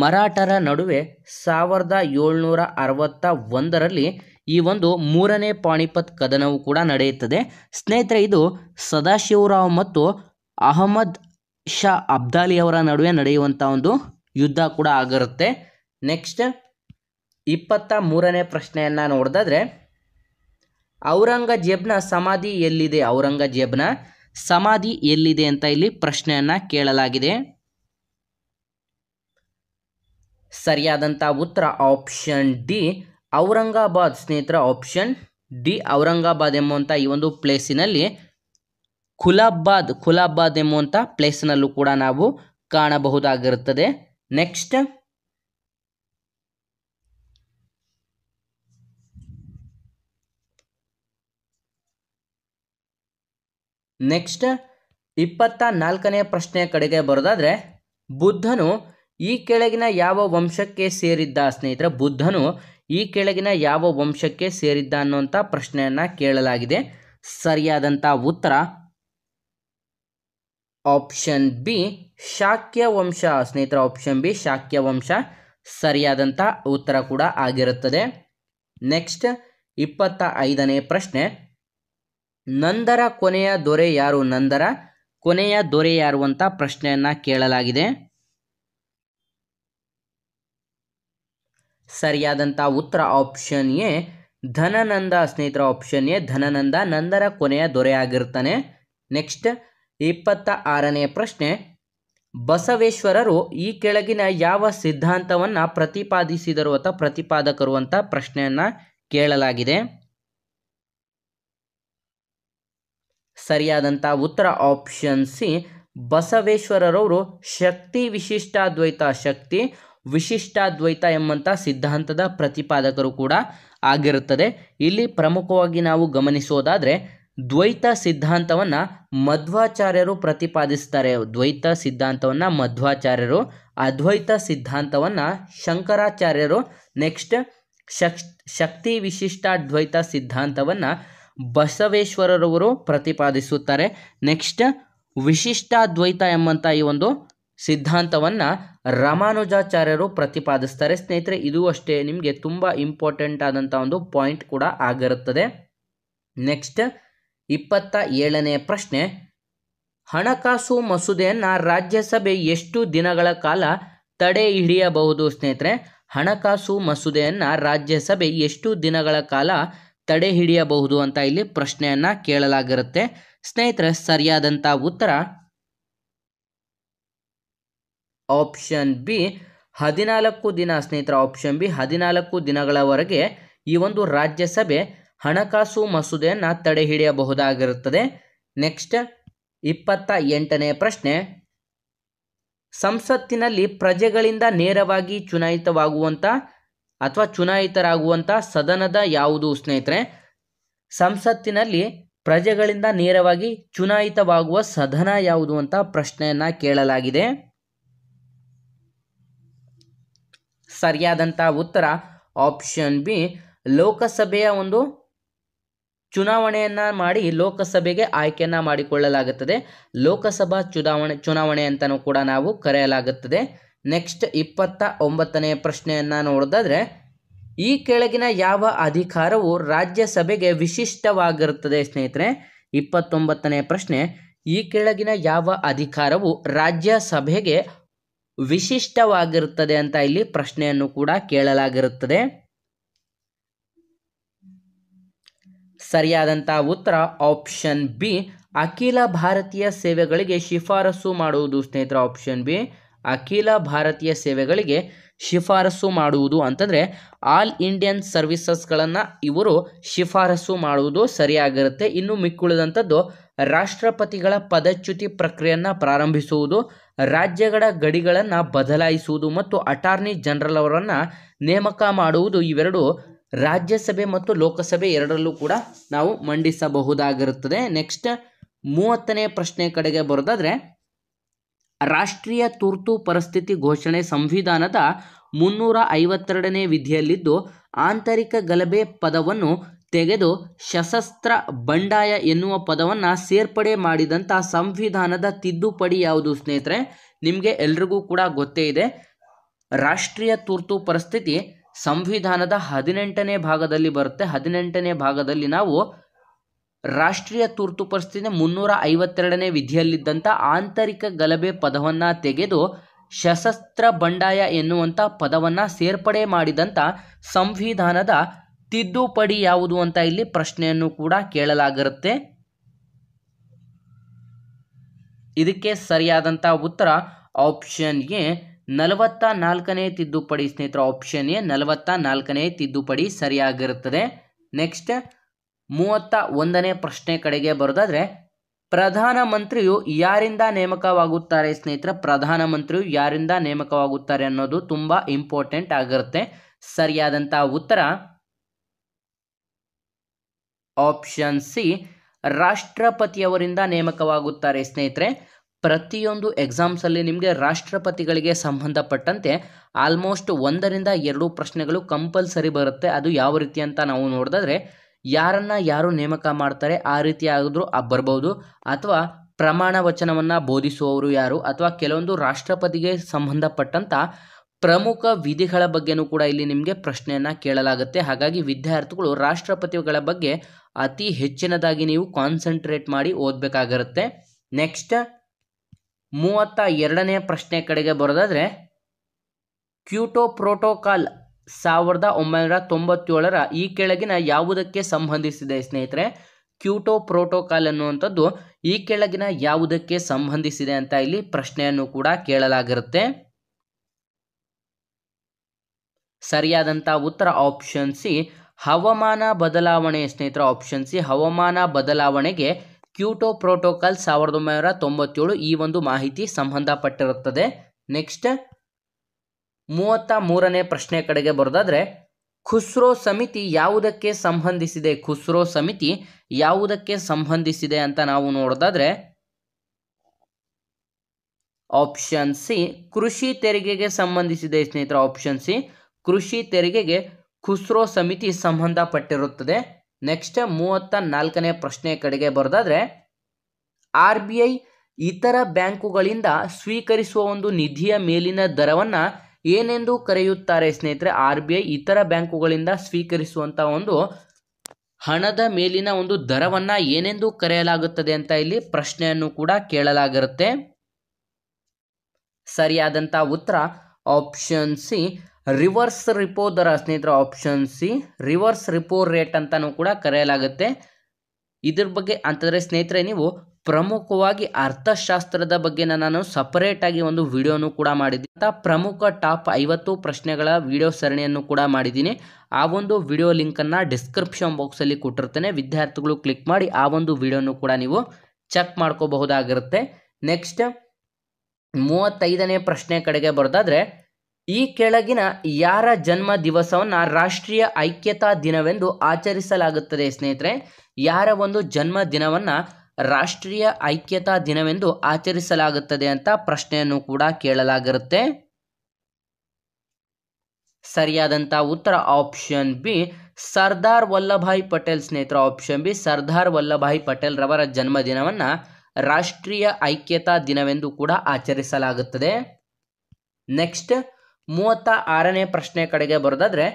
ಮರಾಠರ ನಡುವೆ 1761ರಲ್ಲಿ ಈ ಒಂದು ಮೂರನೇ ಪಾಣಿಪತ್ ಕದನವು ಕೂಡ ನಡೆಯುತ್ತದೆ. ಸ್ನೇಹಿತರೆ ಇದು ಸದಾಶಿವರಾವ್ ಮತ್ತು ಅಹಮದ್ ಶಾ ಅಬ್ದಾಲಿ ಅವರ ನಡುವೆ ನಡೆಯುವಂಥ ಒಂದು ಯುದ್ಧ ಕೂಡ ಆಗಿರುತ್ತೆ. ನೆಕ್ಸ್ಟ್ 23ನೇ ಪ್ರಶ್ನೆಯನ್ನು ನೋಡಿದ್ರೆ ಔರಂಗಜೇಬ್ನ ಸಮಾಧಿ ಎಲ್ಲಿದೆ? ಔರಂಗಜೇಬ್ನ ಸಮಾಧಿ ಎಲ್ಲಿದೆ ಅಂತ ಇಲ್ಲಿ ಪ್ರಶ್ನೆಯನ್ನ ಕೇಳಲಾಗಿದೆ. ಸರಿಯಾದಂಥ ಉತ್ತರ ಆಪ್ಷನ್ ಡಿ ಔರಂಗಾಬಾದ್ ಸ್ನೇಹಿತರ. ಆಪ್ಷನ್ ಡಿ ಔರಂಗಾಬಾದ್ ಎಂಬುವಂಥ ಈ ಒಂದು ಪ್ಲೇಸಿನಲ್ಲಿ ಖುಲಾಬಾದ್ ಎಂಬುವಂಥ ಪ್ಲೇಸ್ನಲ್ಲೂ ಕೂಡ ನಾವು ಕಾಣಬಹುದಾಗಿರುತ್ತದೆ. ನೆಕ್ಸ್ಟ್ 24ನೇ ಪ್ರಶ್ನೆಯ ಕಡೆಗೆ ಬರೋದಾದ್ರೆ ಬುದ್ಧನು ಈ ಕೆಳಗಿನ ಯಾವ ವಂಶಕ್ಕೆ ಸೇರಿದ್ದ ಸ್ನೇಹಿತರೆ? ಬುದ್ಧನು ಈ ಕೆಳಗಿನ ಯಾವ ವಂಶಕ್ಕೆ ಸೇರಿದ್ದ ಅನ್ನುವಂಥ ಪ್ರಶ್ನೆಯನ್ನ ಕೇಳಲಾಗಿದೆ. ಸರಿಯಾದಂಥ ಉತ್ತರ ಆಪ್ಷನ್ ಬಿ ಶಾಕ್ಯ ವಂಶ ಸ್ನೇಹಿತರೆ. ಆಪ್ಷನ್ ಬಿ ಶಾಕ್ಯ ವಂಶ ಸರಿಯಾದಂಥ ಉತ್ತರ ಕೂಡ ಆಗಿರುತ್ತದೆ. ನೆಕ್ಸ್ಟ್ 25ನೇ ಪ್ರಶ್ನೆ ನಂದರ ಕೊನೆಯ ದೊರೆ ಯಾರು? ನಂದರ ಕೊನೆಯ ದೊರೆ ಯಾರು ಅಂತ ಪ್ರಶ್ನೆಯನ್ನ ಕೇಳಲಾಗಿದೆ. ಸರಿಯಾದಂಥ ಉತ್ತರ ಆಪ್ಷನ್ ಎ ಧನನಂದ ಸ್ನೇಹಿತರ. ಆಪ್ಷನ್ ಎ ಧನನಂದ ನಂದರ ಕೊನೆಯ ದೊರೆ ಆಗಿರ್ತಾನೆ. ನೆಕ್ಸ್ಟ್ 26ನೇ ಪ್ರಶ್ನೆ ಬಸವೇಶ್ವರರು ಈ ಕೆಳಗಿನ ಯಾವ ಸಿದ್ಧಾಂತವನ್ನು ಪ್ರತಿಪಾದಿಸಿದರು ಅಥವಾ ಪ್ರತಿಪಾದಕರು ಅಂತ ಪ್ರಶ್ನೆಯನ್ನ ಕೇಳಲಾಗಿದೆ. ಸರಿಯಾದಂಥ ಉತ್ತರ ಆಪ್ಷನ್ ಸಿ, ಬಸವೇಶ್ವರರವರು ಶಕ್ತಿ ವಿಶಿಷ್ಟಾದ್ವೈತ ಎಂಬಂಥ ಸಿದ್ಧಾಂತದ ಪ್ರತಿಪಾದಕರು ಕೂಡ ಆಗಿರುತ್ತದೆ. ಇಲ್ಲಿ ಪ್ರಮುಖವಾಗಿ ನಾವು ಗಮನಿಸೋದಾದರೆ ದ್ವೈತ ಸಿದ್ಧಾಂತವನ್ನು ಮಧ್ವಾಚಾರ್ಯರು ಪ್ರತಿಪಾದಿಸ್ತಾರೆ. ದ್ವೈತ ಸಿದ್ಧಾಂತವನ್ನು ಮಧ್ವಾಚಾರ್ಯರು, ಅದ್ವೈತ ಸಿದ್ಧಾಂತವನ್ನು ಶಂಕರಾಚಾರ್ಯರು, ನೆಕ್ಸ್ಟ್ ಶಕ್ತಿ ವಿಶಿಷ್ಟಾದ್ವೈತ ಸಿದ್ಧಾಂತವನ್ನು ಬಸವೇಶ್ವರರವರು ಪ್ರತಿಪಾದಿಸುತ್ತಾರೆ. ನೆಕ್ಸ್ಟ್ ವಿಶಿಷ್ಟಾದ್ವೈತ ಎಂಬಂಥ ಈ ಒಂದು ಸಿದ್ಧಾಂತವನ್ನು ರಾಮಾನುಜಾಚಾರ್ಯರು ಪ್ರತಿಪಾದಿಸ್ತಾರೆ. ಸ್ನೇಹಿತರೆ, ಇದು ಅಷ್ಟೇ ನಿಮಗೆ ತುಂಬ ಇಂಪಾರ್ಟೆಂಟ್ ಆದಂಥ ಒಂದು ಪಾಯಿಂಟ್ ಕೂಡ ಆಗಿರುತ್ತದೆ. ನೆಕ್ಸ್ಟ್ 27ನೇ ಪ್ರಶ್ನೆ, ಹಣಕಾಸು ಮಸೂದೆಯನ್ನು ರಾಜ್ಯಸಭೆ ಎಷ್ಟು ದಿನಗಳ ಕಾಲ ತಡೆ ಹಿಡಿಯಬಹುದು? ಸ್ನೇಹಿತರೆ, ಹಣಕಾಸು ಮಸೂದೆಯನ್ನು ರಾಜ್ಯಸಭೆ ಎಷ್ಟು ದಿನಗಳ ಕಾಲ ತಡೆ ಹಿಡಿಯಬಹುದು ಅಂತ ಇಲ್ಲಿ ಪ್ರಶ್ನೆಯನ್ನು ಕೇಳಲಾಗಿರುತ್ತೆ. ಸ್ನೇಹಿತರೆ, ಸರಿಯಾದಂಥ ಉತ್ತರ ಆಪ್ಷನ್ ಬಿ 14 ದಿನ. ಸ್ನೇಹಿತರೆ, ಆಪ್ಷನ್ ಬಿ 14 ದಿನಗಳವರೆಗೆ ಈ ಒಂದು ರಾಜ್ಯಸಭೆ ಹಣಕಾಸು ಮಸೂದೆಯನ್ನು ತಡೆ ಹಿಡಿಯಬಹುದಾಗಿರುತ್ತದೆ. ನೆಕ್ಸ್ಟ್ 28ನೇ ಪ್ರಶ್ನೆ, ಸಂಸತ್ತಿನಲ್ಲಿ ಪ್ರಜೆಗಳಿಂದ ನೇರವಾಗಿ ಚುನಾಯಿತರಾಗುವಂಥ ಸದನದ ಯಾವುದು? ಸ್ನೇಹಿತರೆ, ಸಂಸತ್ತಿನಲ್ಲಿ ಪ್ರಜೆಗಳಿಂದ ನೇರವಾಗಿ ಚುನಾಯಿತವಾಗುವ ಸದನ ಯಾವುದು ಅಂತ ಪ್ರಶ್ನೆಯನ್ನ ಕೇಳಲಾಗಿದೆ. ಸರಿಯಾದಂಥ ಉತ್ತರ ಆಪ್ಷನ್ ಬಿ, ಲೋಕಸಭೆಯ ಒಂದು ಚುನಾವಣೆಯನ್ನ ಮಾಡಿ ಲೋಕಸಭೆಗೆ ಆಯ್ಕೆಯನ್ನ ಮಾಡಿಕೊಳ್ಳಲಾಗುತ್ತದೆ. ಲೋಕಸಭಾ ಚುನಾವಣೆ ಅಂತಲೂ ಕೂಡ ನಾವು ಕರೆಯಲಾಗುತ್ತದೆ. ನೆಕ್ಸ್ಟ್ 29ನೇ ಪ್ರಶ್ನೆಯನ್ನ ನೋಡೋದಾದ್ರೆ, ಈ ಕೆಳಗಿನ ಯಾವ ಅಧಿಕಾರವು ರಾಜ್ಯಸಭೆಗೆ ವಿಶಿಷ್ಟವಾಗಿರುತ್ತದೆ? ಸ್ನೇಹಿತರೆ, 29ನೇ ಪ್ರಶ್ನೆ, ಈ ಕೆಳಗಿನ ಯಾವ ಅಧಿಕಾರವು ರಾಜ್ಯಸಭೆಗೆ ವಿಶಿಷ್ಟವಾಗಿರುತ್ತದೆ ಅಂತ ಇಲ್ಲಿ ಪ್ರಶ್ನೆಯನ್ನು ಕೂಡ ಕೇಳಲಾಗಿರುತ್ತದೆ. ಸರಿಯಾದಂಥ ಉತ್ತರ ಆಪ್ಷನ್ ಬಿ, ಅಖಿಲ ಭಾರತೀಯ ಸೇವೆಗಳಿಗೆ ಶಿಫಾರಸು ಮಾಡುವುದು. ಸ್ನೇಹಿತರೆ, ಆಪ್ಷನ್ ಬಿ, ಅಖಿಲ ಭಾರತೀಯ ಸೇವೆಗಳಿಗೆ ಶಿಫಾರಸು ಮಾಡುವುದು ಅಂತಂದರೆ ಆಲ್ ಇಂಡಿಯನ್ ಸರ್ವಿಸಸ್ಗಳನ್ನು ಇವರು ಶಿಫಾರಸು ಮಾಡುವುದು ಸರಿಯಾಗಿರುತ್ತೆ. ಇನ್ನು ಮಿಕ್ಕುಳಿದಂಥದ್ದು ರಾಷ್ಟ್ರಪತಿಗಳ ಪದಚ್ಯುತಿ ಪ್ರಕ್ರಿಯೆಯನ್ನು ಪ್ರಾರಂಭಿಸುವುದು, ರಾಜ್ಯಗಳ ಗಡಿಗಳನ್ನು ಬದಲಾಯಿಸುವುದು ಮತ್ತು ಅಟಾರ್ನಿ ಜನರಲ್ ಅವರನ್ನು ನೇಮಕ ಮಾಡುವುದು. ಇವೆರಡು ರಾಜ್ಯಸಭೆ ಮತ್ತು ಲೋಕಸಭೆ ಎರಡರಲ್ಲೂ ಕೂಡ ನಾವು ಮಂಡಿಸಬಹುದಾಗಿರುತ್ತದೆ. ನೆಕ್ಸ್ಟ್ 30ನೇ ಪ್ರಶ್ನೆ ಕಡೆಗೆ ಬರೋದಾದ್ರೆ, ರಾಷ್ಟ್ರೀಯ ತುರ್ತು ಪರಿಸ್ಥಿತಿ ಘೋಷಣೆ ಸಂವಿಧಾನದ 352ನೇ ವಿಧಿಯಲ್ಲಿದ್ದು ಆಂತರಿಕ ಗಲಭೆ ಪದವನ್ನು ತೆಗೆದು ಸಶಸ್ತ್ರ ಬಂಡಾಯ ಎನ್ನುವ ಪದವನ್ನು ಸೇರ್ಪಡೆ ಮಾಡಿದಂಥ ಸಂವಿಧಾನದ ತಿದ್ದುಪಡಿ ಯಾವುದು? ಸ್ನೇಹಿತರೆ, ನಿಮಗೆ ಎಲ್ರಿಗೂ ಕೂಡ ಗೊತ್ತೇ ಇದೆ, ರಾಷ್ಟ್ರೀಯ ತುರ್ತು ಪರಿಸ್ಥಿತಿ ಸಂವಿಧಾನದ 18ನೇ ಭಾಗದಲ್ಲಿ ಬರುತ್ತೆ. 18ನೇ ಭಾಗದಲ್ಲಿ ನಾವು ರಾಷ್ಟ್ರೀಯ ತುರ್ತು ಪರಿಸ್ಥಿತಿ 352ನೇ ವಿಧಿಯಲ್ಲಿದ್ದಂಥ ಆಂತರಿಕ ಗಲಭೆ ಪದವನ್ನು ತೆಗೆದು ಸಶಸ್ತ್ರ ಬಂಡಾಯ ಎನ್ನುವಂಥ ಪದವನ್ನು ಸೇರ್ಪಡೆ ಮಾಡಿದಂಥ ಸಂವಿಧಾನದ ತಿದ್ದುಪಡಿ ಯಾವುದು ಅಂತ ಇಲ್ಲಿ ಪ್ರಶ್ನೆಯನ್ನು ಕೂಡ ಕೇಳಲಾಗಿರುತ್ತೆ. ಇದಕ್ಕೆ ಸರಿಯಾದಂಥ ಉತ್ತರ ಆಪ್ಷನ್ ಎ 44ನೇ ತಿದ್ದುಪಡಿ. ಸ್ನೇಹಿತರೆ, ಆಪ್ಷನ್ ಎ 44ನೇ ತಿದ್ದುಪಡಿ ಸರಿಯಾಗಿರುತ್ತದೆ. ನೆಕ್ಸ್ಟ್ 31ನೇ ಪ್ರಶ್ನೆ ಕಡೆಗೆ ಬರೋದಾದ್ರೆ, ಪ್ರಧಾನಮಂತ್ರಿಯು ಯಾರಿಂದ ನೇಮಕವಾಗುತ್ತಾರೆ? ಸ್ನೇಹಿತರೆ, ಪ್ರಧಾನಮಂತ್ರಿಯು ಯಾರಿಂದ ನೇಮಕವಾಗುತ್ತಾರೆ ಅನ್ನೋದು ತುಂಬ ಇಂಪಾರ್ಟೆಂಟ್ ಆಗಿರುತ್ತೆ. ಸರಿಯಾದಂಥ ಉತ್ತರ ಆಪ್ಷನ್ ಸಿ, ರಾಷ್ಟ್ರಪತಿಯವರಿಂದ ನೇಮಕವಾಗುತ್ತಾರೆ. ಸ್ನೇಹಿತರೆ, ಪ್ರತಿಯೊಂದು ಎಕ್ಸಾಮ್ಸಲ್ಲಿ ನಿಮಗೆ ರಾಷ್ಟ್ರಪತಿಗಳಿಗೆ ಸಂಬಂಧಪಟ್ಟಂತೆ ಆಲ್ಮೋಸ್ಟ್ 1ರಿಂದ 2 ಪ್ರಶ್ನೆಗಳು ಕಂಪಲ್ಸರಿ ಬರುತ್ತೆ. ಅದು ಯಾವ ರೀತಿ ಅಂತ ನಾವು ನೋಡಿದ್ರೆ, ಯಾರು ನೇಮಕ ಮಾಡ್ತಾರೆ ಆ ರೀತಿ ಆದರೂ ಬರ್ಬೋದು, ಅಥವಾ ಪ್ರಮಾಣ ವಚನವನ್ನು ಬೋಧಿಸುವವರು ಯಾರು, ಅಥವಾ ಕೆಲವೊಂದು ರಾಷ್ಟ್ರಪತಿಗೆ ಸಂಬಂಧಪಟ್ಟಂಥ ಪ್ರಮುಖ ವಿಧಿಗಳ ಬಗ್ಗೆನೂ ಕೂಡ ಇಲ್ಲಿ ನಿಮಗೆ ಪ್ರಶ್ನೆಯನ್ನು ಕೇಳಲಾಗುತ್ತೆ. ಹಾಗಾಗಿ ವಿದ್ಯಾರ್ಥಿಗಳು ರಾಷ್ಟ್ರಪತಿಗಳ ಬಗ್ಗೆ ಅತಿ ಹೆಚ್ಚಿನದಾಗಿ ನೀವು ಕಾನ್ಸಂಟ್ರೇಟ್ ಮಾಡಿ ಓದಬೇಕಾಗಿರುತ್ತೆ. ನೆಕ್ಸ್ಟ್ 32ನೇ ಪ್ರಶ್ನೆ ಕಡೆಗೆ ಬರೋದಾದ್ರೆ, ಕ್ಯೋಟೋ ಪ್ರೋಟೋಕಾಲ್ 1997ರ ಈ ಕೆಳಗಿನ ಯಾವುದಕ್ಕೆ ಸಂಬಂಧಿಸಿದೆ? ಸ್ನೇಹಿತರೆ, ಕ್ಯೋಟೋ ಪ್ರೋಟೋಕಾಲ್ ಅನ್ನುವಂಥದ್ದು ಈ ಕೆಳಗಿನ ಯಾವುದಕ್ಕೆ ಸಂಬಂಧಿಸಿದೆ ಅಂತ ಇಲ್ಲಿ ಪ್ರಶ್ನೆಯನ್ನು ಕೂಡ ಕೇಳಲಾಗಿರುತ್ತೆ. ಸರಿಯಾದಂಥ ಉತ್ತರ ಆಪ್ಷನ್ ಸಿ ಹವಾಮಾನ ಬದಲಾವಣೆ ಸ್ನೇಹಿತರ. ಆಪ್ಷನ್ ಸಿ ಹವಾಮಾನ ಬದಲಾವಣೆಗೆ ಕ್ಯೋಟೋ ಪ್ರೋಟೋಕಾಲ್ 1997 ಈ ಒಂದು ಮಾಹಿತಿ ಸಂಬಂಧಪಟ್ಟಿರುತ್ತದೆ. ನೆಕ್ಸ್ಟ್ 33ನೇ ಪ್ರಶ್ನೆ ಕಡೆಗೆ ಬರೋದಾದ್ರೆ ಖುಸ್ರೋ ಸಮಿತಿ ಯಾವುದಕ್ಕೆ ಸಂಬಂಧಿಸಿದೆ? ಖುಸ್ರೋ ಸಮಿತಿ ಯಾವುದಕ್ಕೆ ಸಂಬಂಧಿಸಿದೆ ಅಂತ ನಾವು ನೋಡೋದಾದ್ರೆ ಆಪ್ಷನ್ ಸಿ ಕೃಷಿ ತೆರಿಗೆಗೆ ಸಂಬಂಧಿಸಿದೆ ಸ್ನೇಹಿತರೆ. ಆಪ್ಷನ್ ಸಿ ಕೃಷಿ ತೆರಿಗೆಗೆ ಖುಸ್ರೋ ಸಮಿತಿ ಸಂಬಂಧಪಟ್ಟಿರುತ್ತದೆ. ನೆಕ್ಸ್ಟ್ 34ನೇ ಪ್ರಶ್ನೆ ಕಡೆಗೆ ಬರೋದಾದ್ರೆ RBI ಇತರ ಬ್ಯಾಂಕುಗಳಿಂದ ಸ್ವೀಕರಿಸುವ ಒಂದು ನಿಧಿಯ ಮೇಲಿನ ದರವನ್ನು ಏನೆಂದು ಕರೆಯುತ್ತಾರೆ ಸ್ನೇಹಿತರೆ? RBI ಇತರ ಬ್ಯಾಂಕುಗಳಿಂದ ಸ್ವೀಕರಿಸುವಂಥ ಒಂದು ಹಣದ ಮೇಲಿನ ಒಂದು ದರವನ್ನು ಏನೆಂದು ಕರೆಯಲಾಗುತ್ತದೆ ಅಂತ ಇಲ್ಲಿ ಪ್ರಶ್ನೆಯನ್ನು ಕೂಡ ಕೇಳಲಾಗಿರುತ್ತೆ. ಸರಿಯಾದಂಥ ಉತ್ತರ ಆಪ್ಷನ್ ಸಿ ರಿವರ್ಸ್ ರಿಪೋ ದರ ಸ್ನೇಹಿತರೆ. Option C reverse repo rate ಅಂತಾನೂ ಕೂಡ ಕರೆಯಲಾಗುತ್ತೆ. ಇದ್ರ ಬಗ್ಗೆ ಅಂತಂದರೆ ಸ್ನೇಹಿತರೆ ನೀವು ಪ್ರಮುಖವಾಗಿ ಅರ್ಥಶಾಸ್ತ್ರದ ಬಗ್ಗೆ ನಾನು ಸಪರೇಟ್ ಆಗಿ ಒಂದು ವಿಡಿಯೋನು ಕೂಡ ಮಾಡಿದ್ದೀನಿ. ಪ್ರಮುಖ ಟಾಪ್ 50 ಪ್ರಶ್ನೆಗಳ ವಿಡಿಯೋ ಸರಣಿಯನ್ನು ಕೂಡ ಮಾಡಿದ್ದೀನಿ. ಆ ಒಂದು ವಿಡಿಯೋ ಲಿಂಕನ್ನು ಡಿಸ್ಕ್ರಿಪ್ಷನ್ ಬಾಕ್ಸಲ್ಲಿ ಕೊಟ್ಟಿರ್ತೇನೆ. ವಿದ್ಯಾರ್ಥಿಗಳು ಕ್ಲಿಕ್ ಮಾಡಿ ಆ ಒಂದು ವಿಡಿಯೋನು ಕೂಡ ನೀವು ಚೆಕ್ ಮಾಡ್ಕೋಬಹುದಾಗಿರುತ್ತೆ. ನೆಕ್ಸ್ಟ್ 35ನೇ ಪ್ರಶ್ನೆ ಕಡೆಗೆ ಬರೋದಾದ್ರೆ ಈ ಕೆಳಗಿನ ಯಾರ ಜನ್ಮ ದಿವಸವನ್ನು ರಾಷ್ಟ್ರೀಯ ಐಕ್ಯತಾ ದಿನವೆಂದು ಆಚರಿಸಲಾಗುತ್ತದೆ ಸ್ನೇಹಿತರೆ? ಯಾರ ಒಂದು ಜನ್ಮ ದಿನವನ್ನು ರಾಷ್ಟ್ರೀಯ ಐಕ್ಯತಾ ದಿನವೆಂದು ಆಚರಿಸಲಾಗುತ್ತದೆ ಅಂತ ಪ್ರಶ್ನೆಯನ್ನು ಕೂಡ ಕೇಳಲಾಗಿರುತ್ತೆ. ಸರಿಯಾದಂಥ ಉತ್ತರ ಆಪ್ಷನ್ ಬಿ ಸರ್ದಾರ್ ವಲ್ಲಭಾಯ್ ಪಟೇಲ್ ಸ್ನೇಹಿತರೆ. ಆಪ್ಷನ್ ಬಿ ಸರ್ದಾರ್ ವಲ್ಲಭಾಯ್ ಪಟೇಲ್ ರವರ ಜನ್ಮದಿನವನ್ನು ರಾಷ್ಟ್ರೀಯ ಐಕ್ಯತಾ ದಿನವೆಂದು ಕೂಡ ಆಚರಿಸಲಾಗುತ್ತದೆ. ನೆಕ್ಸ್ಟ್ 36ನೇ ಪ್ರಶ್ನೆ ಕಡೆಗೆ ಬರೋದಾದ್ರೆ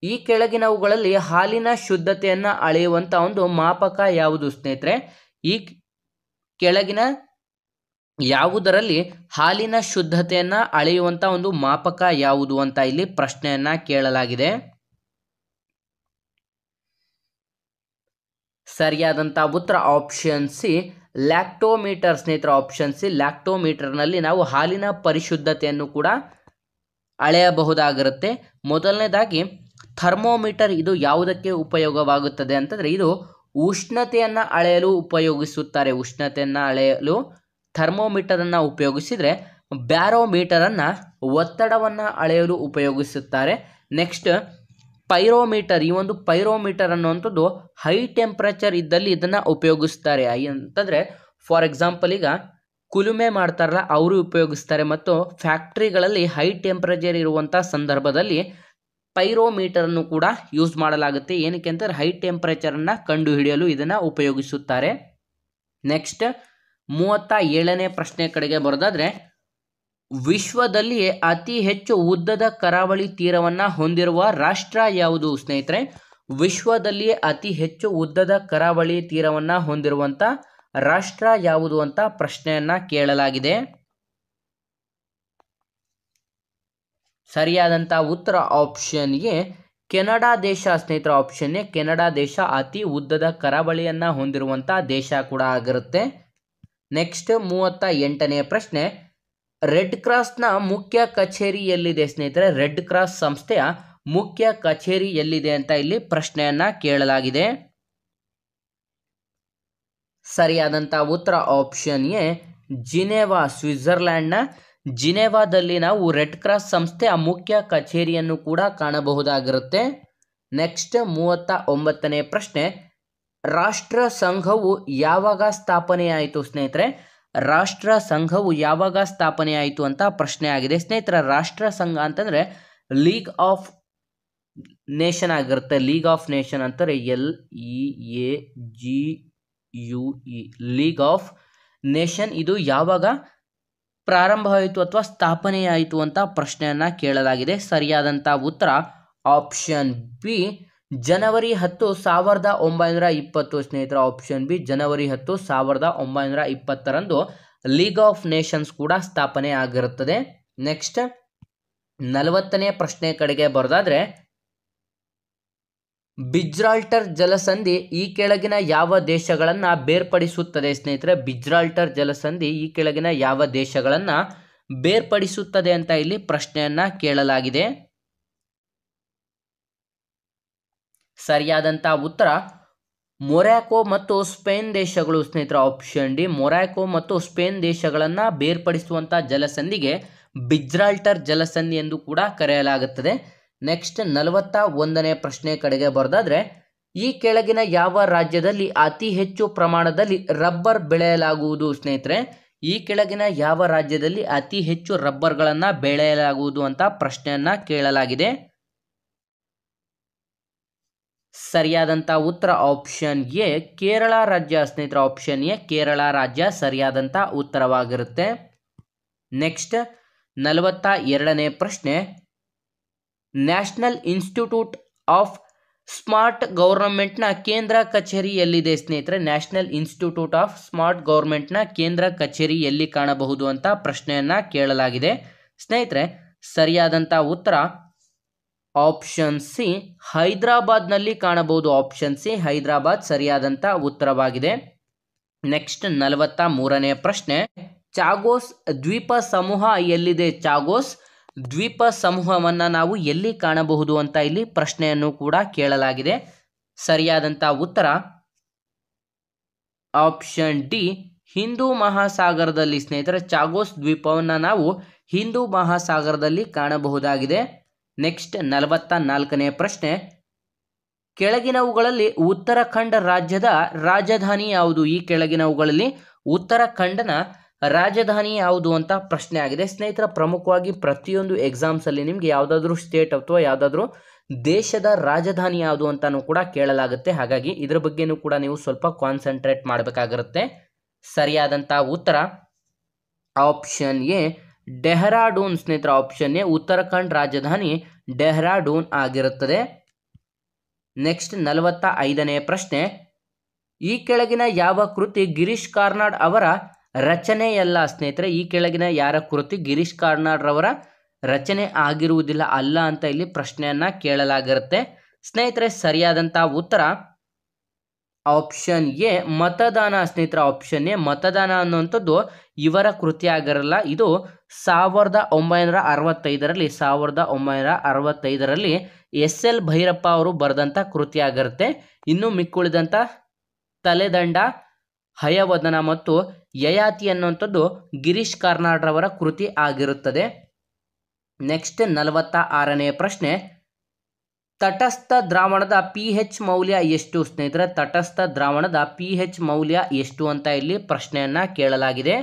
ಈ ಕೆಳಗಿನವುಗಳಲ್ಲಿ ಹಾಲಿನ ಶುದ್ಧತೆಯನ್ನು ಅಳೆಯುವಂಥ ಒಂದು ಮಾಪಕ ಯಾವುದು ಸ್ನೇಹಿತರೆ? ಈ ಕೆಳಗಿನ ಯಾವುದರಲ್ಲಿ ಹಾಲಿನ ಶುದ್ಧತೆಯನ್ನು ಅಳೆಯುವಂಥ ಒಂದು ಮಾಪಕ ಯಾವುದು ಅಂತ ಇಲ್ಲಿ ಪ್ರಶ್ನೆಯನ್ನ ಕೇಳಲಾಗಿದೆ. ಸರಿಯಾದಂಥ ಉತ್ತರ ಆಪ್ಷನ್ ಸಿ ಲ್ಯಾಕ್ಟೋಮೀಟರ್ ಸ್ನೇಹಿತರೆ. ಆಪ್ಷನ್ ಸಿ ಲ್ಯಾಕ್ಟೋಮೀಟರ್ನಲ್ಲಿ ನಾವು ಹಾಲಿನ ಪರಿಶುದ್ಧತೆಯನ್ನು ಕೂಡ ಅಳೆಯಬಹುದಾಗಿರುತ್ತೆ. ಮೊದಲನೇದಾಗಿ ಥರ್ಮೋಮೀಟರ್ ಇದು ಯಾವುದಕ್ಕೆ ಉಪಯೋಗವಾಗುತ್ತದೆ ಅಂತಂದರೆ ಇದು ಉಷ್ಣತೆಯನ್ನು ಅಳೆಯಲು ಉಪಯೋಗಿಸುತ್ತಾರೆ. ಉಷ್ಣತೆಯನ್ನು ಅಳೆಯಲು ಥರ್ಮೋಮೀಟರನ್ನು ಉಪಯೋಗಿಸಿದರೆ ಬ್ಯಾರೋಮೀಟರನ್ನು ಒತ್ತಡವನ್ನು ಅಳೆಯಲು ಉಪಯೋಗಿಸುತ್ತಾರೆ. ನೆಕ್ಸ್ಟ್ ಪೈರೋಮೀಟರ್, ಈ ಒಂದು ಪೈರೋಮೀಟರ್ ಅನ್ನುವಂಥದ್ದು ಹೈ ಟೆಂಪ್ರೇಚರ್ ಇದ್ದಲ್ಲಿ ಇದನ್ನು ಉಪಯೋಗಿಸ್ತಾರೆ. ಅಂತಂದರೆ ಫಾರ್ ಎಕ್ಸಾಂಪಲ್ ಈಗ ಕುಲುಮೆ ಮಾಡ್ತಾರಲ್ಲ ಅವರು ಉಪಯೋಗಿಸ್ತಾರೆ. ಮತ್ತು ಫ್ಯಾಕ್ಟ್ರಿಗಳಲ್ಲಿ ಹೈ ಟೆಂಪ್ರೇಚರ್ ಇರುವಂಥ ಸಂದರ್ಭದಲ್ಲಿ ಪೈರೋಮೀಟರನ್ನು ಕೂಡ ಯೂಸ್ ಮಾಡಲಾಗುತ್ತೆ. ಏನಕ್ಕೆ ಅಂತಂದರೆ ಹೈ ಟೆಂಪ್ರೇಚರನ್ನು ಕಂಡುಹಿಡಿಯಲು ಇದನ್ನು ಉಪಯೋಗಿಸುತ್ತಾರೆ. ನೆಕ್ಸ್ಟ್ 37ನೇ ಪ್ರಶ್ನೆ ಕಡೆಗೆ ಬರೋದಾದರೆ ವಿಶ್ವದಲ್ಲಿಯೇ ಅತಿ ಹೆಚ್ಚು ಉದ್ದದ ಕರಾವಳಿ ತೀರವನ್ನು ಹೊಂದಿರುವ ರಾಷ್ಟ್ರ ಯಾವುದು ಸ್ನೇಹಿತರೆ? ವಿಶ್ವದಲ್ಲಿಯೇ ಅತಿ ಹೆಚ್ಚು ಉದ್ದದ ಕರಾವಳಿ ತೀರವನ್ನು ಹೊಂದಿರುವಂಥ ರಾಷ್ಟ್ರ ಯಾವುದು ಅಂತ ಪ್ರಶ್ನೆಯನ್ನ ಕೇಳಲಾಗಿದೆ. ಸರಿಯಾದಂಥ ಉತ್ತರ ಆಪ್ಷನ್ ಎ ಕೆನಡಾ ದೇಶ ಸ್ನೇಹಿತರ. ಆಪ್ಷನ್ ಎ ಕೆನಡಾ ದೇಶ ಅತಿ ಉದ್ದದ ಕರಾವಳಿಯನ್ನು ಹೊಂದಿರುವಂಥ ದೇಶ ಕೂಡ ಆಗಿರುತ್ತೆ. ನೆಕ್ಸ್ಟ್ 38ನೇ ಪ್ರಶ್ನೆ ರೆಡ್ ಕ್ರಾಸ್ನ ಮುಖ್ಯ ಕಚೇರಿ ಎಲ್ಲಿದೆ ಸ್ನೇಹಿತರೆ? ರೆಡ್ ಕ್ರಾಸ್ ಸಂಸ್ಥೆಯ ಮುಖ್ಯ ಕಚೇರಿ ಎಲ್ಲಿದೆ ಅಂತ ಇಲ್ಲಿ ಪ್ರಶ್ನೆಯನ್ನ ಕೇಳಲಾಗಿದೆ. ಸರಿಯಾದಂಥ ಉತ್ತರ ಆಪ್ಷನ್ ಎ ಜಿನೆವಾ, ಸ್ವಿಟ್ಜರ್ಲ್ಯಾಂಡ್ನ ಜಿನೆವಾದಲ್ಲಿ ನಾವು ರೆಡ್ ಕ್ರಾಸ್ ಸಂಸ್ಥೆಯ ಮುಖ್ಯ ಕಚೇರಿಯನ್ನು ಕೂಡ ಕಾಣಬಹುದಾಗಿರುತ್ತೆ. ನೆಕ್ಸ್ಟ್ 39ನೇ ಪ್ರಶ್ನೆ ರಾಷ್ಟ್ರ ಸಂಘವು ಯಾವಾಗ ಸ್ಥಾಪನೆಯಾಯಿತು ಸ್ನೇಹಿತರೆ? ರಾಷ್ಟ್ರ ಸಂಘವು ಯಾವಾಗ ಸ್ಥಾಪನೆಯಾಯಿತು ಅಂತ ಪ್ರಶ್ನೆ ಆಗಿದೆ ಸ್ನೇಹಿತರೆ. ರಾಷ್ಟ್ರ ಸಂಘ ಅಂತಂದರೆ ಲೀಗ್ ಆಫ್ ನೇಷನ್ ಆಗಿರುತ್ತೆ. ಲೀಗ್ ಆಫ್ ನೇಷನ್ ಅಂತಾರೆ LEAGUE, ಲೀಗ್ ಆಫ್ ನೇಷನ್. ಇದು ಯಾವಾಗ ಪ್ರಾರಂಭವಾಯಿತು ಅಥವಾ ಸ್ಥಾಪನೆಯಾಯಿತು ಅಂತ ಪ್ರಶ್ನೆಯನ್ನ ಕೇಳಲಾಗಿದೆ. ಸರಿಯಾದಂಥ ಉತ್ತರ ಆಪ್ಷನ್ ಬಿ ಜನವರಿ 10, 1920 ಸ್ನೇಹಿತರ. ಆಪ್ಷನ್ ಬಿ ಜನವರಿ 10, 1920ರಂದು ಲೀಗ್ ಆಫ್ ನೇಷನ್ಸ್ ಕೂಡ ಸ್ಥಾಪನೆ ಆಗಿರುತ್ತದೆ. ನೆಕ್ಸ್ಟ್ 40ನೇ ಪ್ರಶ್ನೆ ಕಡೆಗೆ ಬರೋದಾದ್ರೆ ಬಿಜ್ರಾಲ್ಟರ್ ಜಲಸಂಧಿ ಈ ಕೆಳಗಿನ ಯಾವ ದೇಶಗಳನ್ನು ಬೇರ್ಪಡಿಸುತ್ತದೆ ಸ್ನೇಹಿತರೆ? ಬಿಜ್ರಾಲ್ಟರ್ ಜಲಸಂಧಿ ಈ ಕೆಳಗಿನ ಯಾವ ದೇಶಗಳನ್ನು ಬೇರ್ಪಡಿಸುತ್ತದೆ ಅಂತ ಇಲ್ಲಿ ಪ್ರಶ್ನೆಯನ್ನ ಕೇಳಲಾಗಿದೆ. ಸರಿಯಾದಂಥ ಉತ್ತರ ಮೊರಾಕೊ ಮತ್ತು ಸ್ಪೇನ್ ದೇಶಗಳು ಸ್ನೇಹಿತರೆ. ಆಪ್ಷನ್ ಡಿ, ಮೊರಾಕೊ ಮತ್ತು ಸ್ಪೇನ್ ದೇಶಗಳನ್ನು ಬೇರ್ಪಡಿಸುವಂಥ ಜಲಸಂಧಿಗೆ ಬಿಜ್ರಾಲ್ಟರ್ ಜಲಸಂಧಿ ಎಂದು ಕೂಡ ಕರೆಯಲಾಗುತ್ತದೆ. ನೆಕ್ಸ್ಟ್ 41ನೇ ಪ್ರಶ್ನೆ ಕಡೆಗೆ ಬರೋದಾದ್ರೆ, ಈ ಕೆಳಗಿನ ಯಾವ ರಾಜ್ಯದಲ್ಲಿ ಅತಿ ಹೆಚ್ಚು ಪ್ರಮಾಣದಲ್ಲಿ ರಬ್ಬರ್ ಬೆಳೆಯಲಾಗುವುದು ಸ್ನೇಹಿತರೆ? ಈ ಕೆಳಗಿನ ಯಾವ ರಾಜ್ಯದಲ್ಲಿ ಅತಿ ಹೆಚ್ಚು ರಬ್ಬರ್ಗಳನ್ನು ಬೆಳೆಯಲಾಗುವುದು ಅಂತ ಪ್ರಶ್ನೆಯನ್ನ ಕೇಳಲಾಗಿದೆ. ಸರಿಯಾದಂಥ ಉತ್ತರ ಆಪ್ಷನ್ ಎ, ಕೇರಳ ರಾಜ್ಯ ಸ್ನೇಹಿತರೆ. ಆಪ್ಷನ್ ಎ, ಕೇರಳ ರಾಜ್ಯ ಸರಿಯಾದಂಥ ಉತ್ತರವಾಗಿರುತ್ತೆ. ನೆಕ್ಸ್ಟ್ 42ನೇ ಪ್ರಶ್ನೆ, ನ್ಯಾಷನಲ್ ಇನ್ಸ್ಟಿಟ್ಯೂಟ್ ಆಫ್ ಸ್ಮಾರ್ಟ್ ಗವರ್ನಮೆಂಟ್ನ ಕೇಂದ್ರ ಕಚೇರಿ ಎಲ್ಲಿದೆ ಸ್ನೇಹಿತರೆ? ನ್ಯಾಷನಲ್ ಇನ್ಸ್ಟಿಟ್ಯೂಟ್ ಆಫ್ ಸ್ಮಾರ್ಟ್ ಗವರ್ನಮೆಂಟ್ನ ಕೇಂದ್ರ ಕಚೇರಿ ಎಲ್ಲಿ ಕಾಣಬಹುದು ಅಂತ ಪ್ರಶ್ನೆಯನ್ನ ಕೇಳಲಾಗಿದೆ. ಸ್ನೇಹಿತರೆ ಸರಿಯಾದಂಥ ಉತ್ತರ ಆಪ್ಷನ್ ಸಿ, ಹೈದರಾಬಾದ್ನಲ್ಲಿ ಕಾಣಬಹುದು. ಆಪ್ಷನ್ ಸಿ, ಹೈದರಾಬಾದ್ ಸರಿಯಾದಂಥ ಉತ್ತರವಾಗಿದೆ. ನೆಕ್ಸ್ಟ್ 43ನೇ ಪ್ರಶ್ನೆ, ಚಾಗೋಸ್ ದ್ವೀಪ ಸಮೂಹ ಎಲ್ಲಿದೆ? ಚಾಗೋಸ್ ದ್ವೀಪ ಸಮೂಹವನ್ನು ನಾವು ಎಲ್ಲಿ ಕಾಣಬಹುದು ಅಂತ ಇಲ್ಲಿ ಪ್ರಶ್ನೆಯನ್ನು ಕೂಡ ಕೇಳಲಾಗಿದೆ. ಸರಿಯಾದಂಥ ಉತ್ತರ ಆಪ್ಷನ್ ಡಿ, ಹಿಂದೂ ಮಹಾಸಾಗರದಲ್ಲಿ ಸ್ನೇಹಿತರೆ. ಚಾಗೋಸ್ ದ್ವೀಪವನ್ನು ನಾವು ಹಿಂದೂ ಮಹಾಸಾಗರದಲ್ಲಿ ಕಾಣಬಹುದಾಗಿದೆ. ನೆಕ್ಸ್ಟ್ 44ನೇ ಪ್ರಶ್ನೆ, ಕೆಳಗಿನವುಗಳಲ್ಲಿ ಉತ್ತರಾಖಂಡ ರಾಜ್ಯದ ರಾಜಧಾನಿ ಯಾವುದು? ಈ ಕೆಳಗಿನವುಗಳಲ್ಲಿ ಉತ್ತರಾಖಂಡನ ರಾಜಧಾನಿ ಯಾವುದು ಅಂತ ಪ್ರಶ್ನೆ ಆಗಿದೆ. ಸ್ನೇಹಿತರ ಪ್ರಮುಖವಾಗಿ ಪ್ರತಿಯೊಂದು ಎಕ್ಸಾಮ್ಸ್ ಅಲ್ಲಿ ನಿಮ್ಗೆ ಯಾವುದಾದ್ರೂ ಸ್ಟೇಟ್ ಅಥವಾ ಯಾವುದಾದ್ರೂ ದೇಶದ ರಾಜಧಾನಿ ಯಾವುದು ಅಂತಾನು ಕೂಡ ಕೇಳಲಾಗುತ್ತೆ. ಹಾಗಾಗಿ ಇದ್ರ ಬಗ್ಗೆನೂ ಕೂಡ ನೀವು ಸ್ವಲ್ಪ ಕಾನ್ಸಂಟ್ರೇಟ್ ಮಾಡಬೇಕಾಗಿರುತ್ತೆ. ಸರಿಯಾದಂಥ ಉತ್ತರ ಆಪ್ಷನ್ ಎ, ಡೆಹ್ರಾಡೂನ್ ಸ್ನೇಹಿತರ. ಆಪ್ಷನ್ ಎ, ಉತ್ತರಾಖಂಡ್ ರಾಜಧಾನಿ ಡೆಹ್ರಾಡೂನ್ ಆಗಿರುತ್ತದೆ. ನೆಕ್ಸ್ಟ್ 45ನೇ ಪ್ರಶ್ನೆ, ಈ ಕೆಳಗಿನ ಯಾವ ಕೃತಿ ಗಿರೀಶ್ ಕಾರ್ನಾಡ್ ಅವರ ರಚನೆಯಲ್ಲ ಸ್ನೇಹಿತರೆ? ಈ ಕೆಳಗಿನ ಯಾರ ಕೃತಿ ಗಿರೀಶ್ ಕಾರ್ನಾಡ್ ರವರ ರಚನೆ ಆಗಿರುವುದಿಲ್ಲ ಅಲ್ಲ ಅಂತ ಇಲ್ಲಿ ಪ್ರಶ್ನೆಯನ್ನ ಕೇಳಲಾಗಿರುತ್ತೆ. ಸ್ನೇಹಿತರೆ ಸರಿಯಾದಂಥ ಉತ್ತರ ಆಪ್ಷನ್ ಎ, ಮತದಾನ ಸ್ನೇಹಿತರ. ಆಪ್ಷನ್ ಎ, ಮತದಾನ ಅನ್ನುವಂಥದ್ದು ಇವರ ಕೃತಿ ಆಗಿರಲ್ಲ. ಇದು 1965ರಲ್ಲಿ SL ಭೈರಪ್ಪ ಅವರು ಬರೆದಂಥ ಕೃತಿ ಆಗಿರುತ್ತೆ. ಇನ್ನು ಮಿಕ್ಕುಳಿದಂಥ ತಲೆದಂಡ, ಹಯವದನ ಮತ್ತು ಯಯಾತಿ ಅನ್ನುವಂಥದ್ದು ಗಿರೀಶ್ ಕಾರ್ನಾಡ್ ರವರ ಕೃತಿ ಆಗಿರುತ್ತದೆ. ನೆಕ್ಸ್ಟ್ 46ನೇ ಪ್ರಶ್ನೆ, ತಟಸ್ಥ ದ್ರಾವಣದ pH ಮೌಲ್ಯ ಎಷ್ಟು ಸ್ನೇಹಿತರೆ? ತಟಸ್ಥ ದ್ರಾವಣದ pH ಮೌಲ್ಯ ಎಷ್ಟು ಅಂತ ಇಲ್ಲಿ ಪ್ರಶ್ನೆಯನ್ನ ಕೇಳಲಾಗಿದೆ.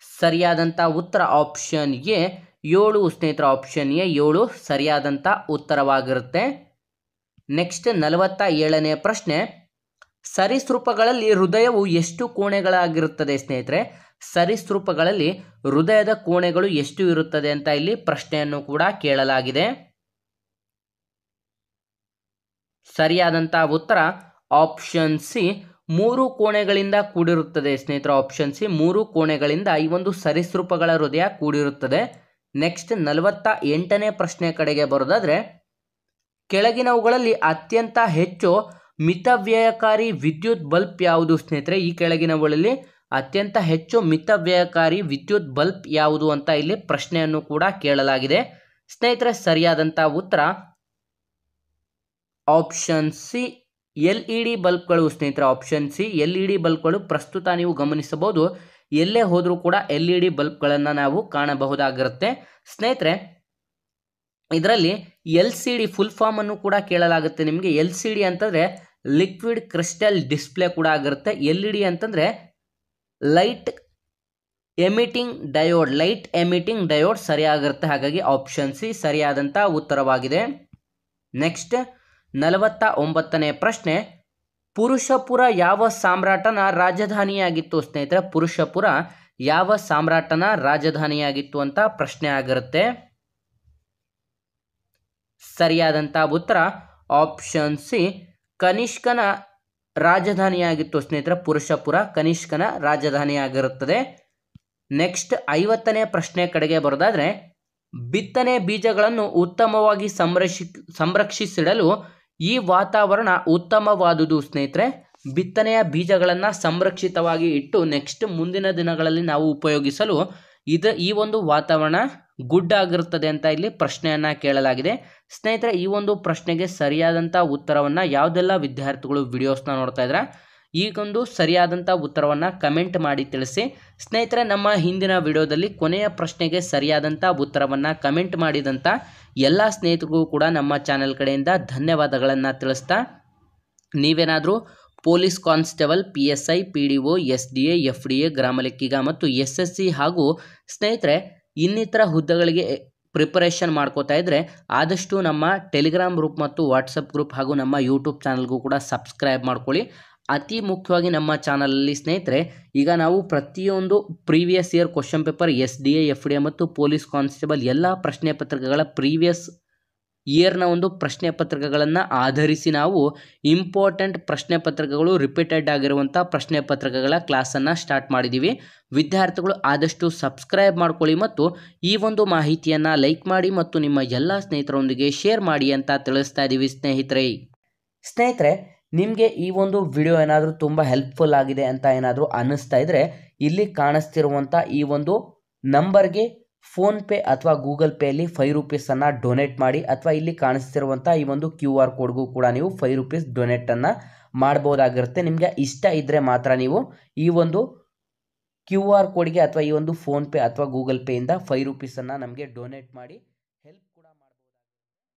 ಸರಿಯಾದಂಥ ಉತ್ತರ ಆಪ್ಷನ್ ಎ, 7 ಸ್ನೇಹಿತರ. ಆಪ್ಷನ್ ಎ 7 ಸರಿಯಾದಂಥ ಉತ್ತರವಾಗಿರುತ್ತೆ. ನೆಕ್ಸ್ಟ್ 47ನೇ ಪ್ರಶ್ನೆ, ಸರೀಸೃಪಗಳಲ್ಲಿ ಹೃದಯವು ಎಷ್ಟು ಕೋಣೆಗಳಾಗಿರುತ್ತದೆ ಸ್ನೇಹಿತರೆ? ಸರೀಸೃಪಗಳಲ್ಲಿ ಹೃದಯದ ಕೋಣೆಗಳು ಎಷ್ಟು ಇರುತ್ತದೆ ಅಂತ ಇಲ್ಲಿ ಪ್ರಶ್ನೆಯನ್ನು ಕೂಡ ಕೇಳಲಾಗಿದೆ. ಸರಿಯಾದಂಥ ಉತ್ತರ ಆಪ್ಷನ್ ಸಿ, 3 ಕೋಣೆಗಳಿಂದ ಕೂಡಿರುತ್ತದೆ ಸ್ನೇಹಿತರೆ. ಆಪ್ಷನ್ ಸಿ, 3 ಕೋಣೆಗಳಿಂದ ಈ ಒಂದು ಸರೀಸೃಪಗಳ ಹೃದಯ ಕೂಡಿರುತ್ತದೆ. ನೆಕ್ಸ್ಟ್ 48ನೇ ಪ್ರಶ್ನೆ ಕಡೆಗೆ ಬರೋದಾದ್ರೆ, ಕೆಳಗಿನವುಗಳಲ್ಲಿ ಅತ್ಯಂತ ಹೆಚ್ಚು ಮಿತವ್ಯಯಕಾರಿ ವಿದ್ಯುತ್ ಬಲ್ಬ್ ಯಾವುದು ಸ್ನೇಹಿತರೆ? ಈ ಕೆಳಗಿನವುಗಳಲ್ಲಿ ಅತ್ಯಂತ ಹೆಚ್ಚು ಮಿತವ್ಯಯಕಾರಿ ವಿದ್ಯುತ್ ಬಲ್ಬ್ ಯಾವುದು ಅಂತ ಇಲ್ಲಿ ಪ್ರಶ್ನೆಯನ್ನು ಕೂಡ ಕೇಳಲಾಗಿದೆ. ಸ್ನೇಹಿತರೆ ಸರಿಯಾದಂಥ ಉತ್ತರ ಆಪ್ಷನ್ ಸಿ, LED ಬಲ್ಬ್ಗಳು ಸ್ನೇಹಿತರೆ. Option C, LED ಬಲ್ಬ್ಗಳು. ಪ್ರಸ್ತುತ ನೀವು ಗಮನಿಸಬಹುದು, ಎಲ್ಲೇ ಹೋದರೂ ಕೂಡ LED ಬಲ್ಬ್ಗಳನ್ನು ನಾವು ಕಾಣಬಹುದಾಗಿರುತ್ತೆ. ಸ್ನೇಹಿತರೆ ಇದರಲ್ಲಿ LCD ಫುಲ್ ಫಾರ್ಮ್ ಅನ್ನು ಕೂಡ ಕೇಳಲಾಗುತ್ತೆ ನಿಮಗೆ. LCD ಅಂತಂದ್ರೆ ಲಿಕ್ವಿಡ್ ಕ್ರಿಸ್ಟಲ್ ಡಿಸ್ಪ್ಲೇ ಕೂಡ ಆಗಿರುತ್ತೆ. LED ಅಂತಂದ್ರೆ ಲೈಟ್ ಎಮಿಟಿಂಗ್ ಡಯೋಡ್ ಸರಿಯಾಗಿರುತ್ತೆ. ಹಾಗಾಗಿ ಆಪ್ಷನ್ ಸಿ ಸರಿಯಾದಂಥ ಉತ್ತರವಾಗಿದೆ. ನೆಕ್ಸ್ಟ್ 49ನೇ ಪ್ರಶ್ನೆ, ಪುರುಷಪುರ ಯಾವ ಸಾಮ್ರಾಟನ ರಾಜಧಾನಿಯಾಗಿತ್ತು ಸ್ನೇಹಿತರೆ? ಪುರುಷಪುರ ಯಾವ ಸಾಮ್ರಾಟನ ರಾಜಧಾನಿಯಾಗಿತ್ತು ಅಂತ ಪ್ರಶ್ನೆ ಆಗಿರುತ್ತೆ. ಸರಿಯಾದಂಥ ಉತ್ತರ ಆಪ್ಷನ್ ಸಿ, ಕನಿಷ್ಕನ ರಾಜಧಾನಿಯಾಗಿತ್ತು ಸ್ನೇಹಿತರೆ. ಪುರುಷಪುರ ಕನಿಷ್ಕನ ರಾಜಧಾನಿಯಾಗಿರುತ್ತದೆ. ನೆಕ್ಸ್ಟ್ 50ನೇ ಪ್ರಶ್ನೆ ಕಡೆಗೆ ಬರೋದಾದ್ರೆ, ಬಿತ್ತನೆ ಬೀಜಗಳನ್ನು ಉತ್ತಮವಾಗಿ ಸಂರಕ್ಷಿಸಿಡಲು ಈ ವಾತಾವರಣ ಉತ್ತಮವಾದುದು ಸ್ನೇಹಿತರೆ. ಬಿತ್ತನೆಯ ಬೀಜಗಳನ್ನು ಸಂರಕ್ಷಿತವಾಗಿ ಇಟ್ಟು ನೆಕ್ಸ್ಟ್ ಮುಂದಿನ ದಿನಗಳಲ್ಲಿ ನಾವು ಉಪಯೋಗಿಸಲು ಈ ಒಂದು ವಾತಾವರಣ ಗುಡ್ ಆಗಿರುತ್ತದೆ ಅಂತ ಇಲ್ಲಿ ಪ್ರಶ್ನೆಯನ್ನು ಕೇಳಲಾಗಿದೆ. ಸ್ನೇಹಿತರೆ, ಈ ಒಂದು ಪ್ರಶ್ನೆಗೆ ಸರಿಯಾದಂಥ ಉತ್ತರವನ್ನು ಯಾವುದೆಲ್ಲ ವಿದ್ಯಾರ್ಥಿಗಳು ವಿಡಿಯೋಸ್ನ ನೋಡ್ತಾ ಇದ್ದಾರೆ ಈಗೊಂದು ಸರಿಯಾದಂಥ ಉತ್ತರವನ್ನು ಕಮೆಂಟ್ ಮಾಡಿ ತಿಳಿಸಿ. ಸ್ನೇಹಿತರೆ, ನಮ್ಮ ಹಿಂದಿನ ವಿಡಿಯೋದಲ್ಲಿ ಕೊನೆಯ ಪ್ರಶ್ನೆಗೆ ಸರಿಯಾದಂಥ ಉತ್ತರವನ್ನು ಕಮೆಂಟ್ ಮಾಡಿದಂಥ ಎಲ್ಲ ಸ್ನೇಹಿತರಿಗೂ ಕೂಡ ನಮ್ಮ ಚಾನೆಲ್ ಕಡೆಯಿಂದ ಧನ್ಯವಾದಗಳನ್ನು ತಿಳಿಸ್ತಾ, ನೀವೇನಾದರೂ police constable, PSI, PDO, SDA, FDA, ಗ್ರಾಮ ಲೆಕ್ಕಿಗ ಮತ್ತು SSC ಹಾಗೂ ಸ್ನೇಹಿತರೆ ಇನ್ನಿತರ ಹುದ್ದೆಗಳಿಗೆ ಪ್ರಿಪರೇಷನ್ ಮಾಡ್ಕೋತಾ ಇದ್ದರೆ ಆದಷ್ಟು ನಮ್ಮ ಟೆಲಿಗ್ರಾಮ್ ಗ್ರೂಪ್ ಮತ್ತು ವಾಟ್ಸಪ್ ಗ್ರೂಪ್ ಹಾಗೂ ನಮ್ಮ ಯೂಟ್ಯೂಬ್ ಚಾನಲ್ಗೂ ಕೂಡ ಸಬ್ಸ್ಕ್ರೈಬ್ ಮಾಡ್ಕೊಳ್ಳಿ. ಅತಿ ಮುಖ್ಯವಾಗಿ ನಮ್ಮ ಚಾನಲಲ್ಲಿ ಸ್ನೇಹಿತರೆ ಈಗ ನಾವು ಪ್ರತಿಯೊಂದು previous year question paper SDA, FDA ಮತ್ತು ಪೊಲೀಸ್ ಕಾನ್ಸ್ಟೇಬಲ್ ಎಲ್ಲ ಪ್ರಶ್ನೆ ಪತ್ರಿಕೆಗಳ ಪ್ರೀವಿಯಸ್ ಇಯರ್ನ ಒಂದು ಪ್ರಶ್ನೆ ಪತ್ರಿಕೆಗಳನ್ನು ಆಧರಿಸಿ ನಾವು ಇಂಪಾರ್ಟೆಂಟ್ ಪ್ರಶ್ನೆ ಪತ್ರಿಕೆಗಳು ರಿಪೀಟೆಡ್ ಆಗಿರುವಂಥ ಪ್ರಶ್ನೆ ಪತ್ರಿಕೆಗಳ ಕ್ಲಾಸನ್ನು ಸ್ಟಾರ್ಟ್ ಮಾಡಿದ್ದೀವಿ. ವಿದ್ಯಾರ್ಥಿಗಳು ಆದಷ್ಟು ಸಬ್ಸ್ಕ್ರೈಬ್ ಮಾಡ್ಕೊಳ್ಳಿ ಮತ್ತು ಈ ಒಂದು ಮಾಹಿತಿಯನ್ನು ಲೈಕ್ ಮಾಡಿ ಮತ್ತು ನಿಮ್ಮ ಎಲ್ಲ ಸ್ನೇಹಿತರೊಂದಿಗೆ ಶೇರ್ ಮಾಡಿ ಅಂತ ತಿಳಿಸ್ತಾ ಇದ್ದೀವಿ ಸ್ನೇಹಿತರೆ. ನಿಮಗೆ ಈ ಒಂದು ವಿಡಿಯೋ ಏನಾದರೂ ತುಂಬ ಹೆಲ್ಪ್ಫುಲ್ ಆಗಿದೆ ಅಂತ ಏನಾದರೂ ಅನ್ನಿಸ್ತಾ ಇದ್ದರೆ ಇಲ್ಲಿ ಕಾಣಿಸ್ತಿರುವಂಥ ಈ ಒಂದು ನಂಬರ್ಗೆ ಫೋನ್ಪೇ ಅಥವಾ ಗೂಗಲ್ ಪೇಯಲ್ಲಿ ₹5 ಡೊನೇಟ್ ಮಾಡಿ, ಅಥವಾ ಇಲ್ಲಿ ಕಾಣಿಸ್ತಿರುವಂಥ ಈ ಒಂದು QR ಕೋಡ್ಗೂ ಕೂಡ ನೀವು ₹5 ಡೊನೇಟನ್ನು ಮಾಡ್ಬೋದಾಗಿರುತ್ತೆ. ನಿಮಗೆ ಇಷ್ಟ ಇದ್ದರೆ ಮಾತ್ರ ನೀವು ಈ ಒಂದು QR ಕೋಡ್ಗೆ ಅಥವಾ ಈ ಒಂದು ಫೋನ್ಪೇ ಅಥವಾ ಗೂಗಲ್ ಪೇಯಿಂದ ₹5 ನಮಗೆ ಡೊನೇಟ್ ಮಾಡಿ.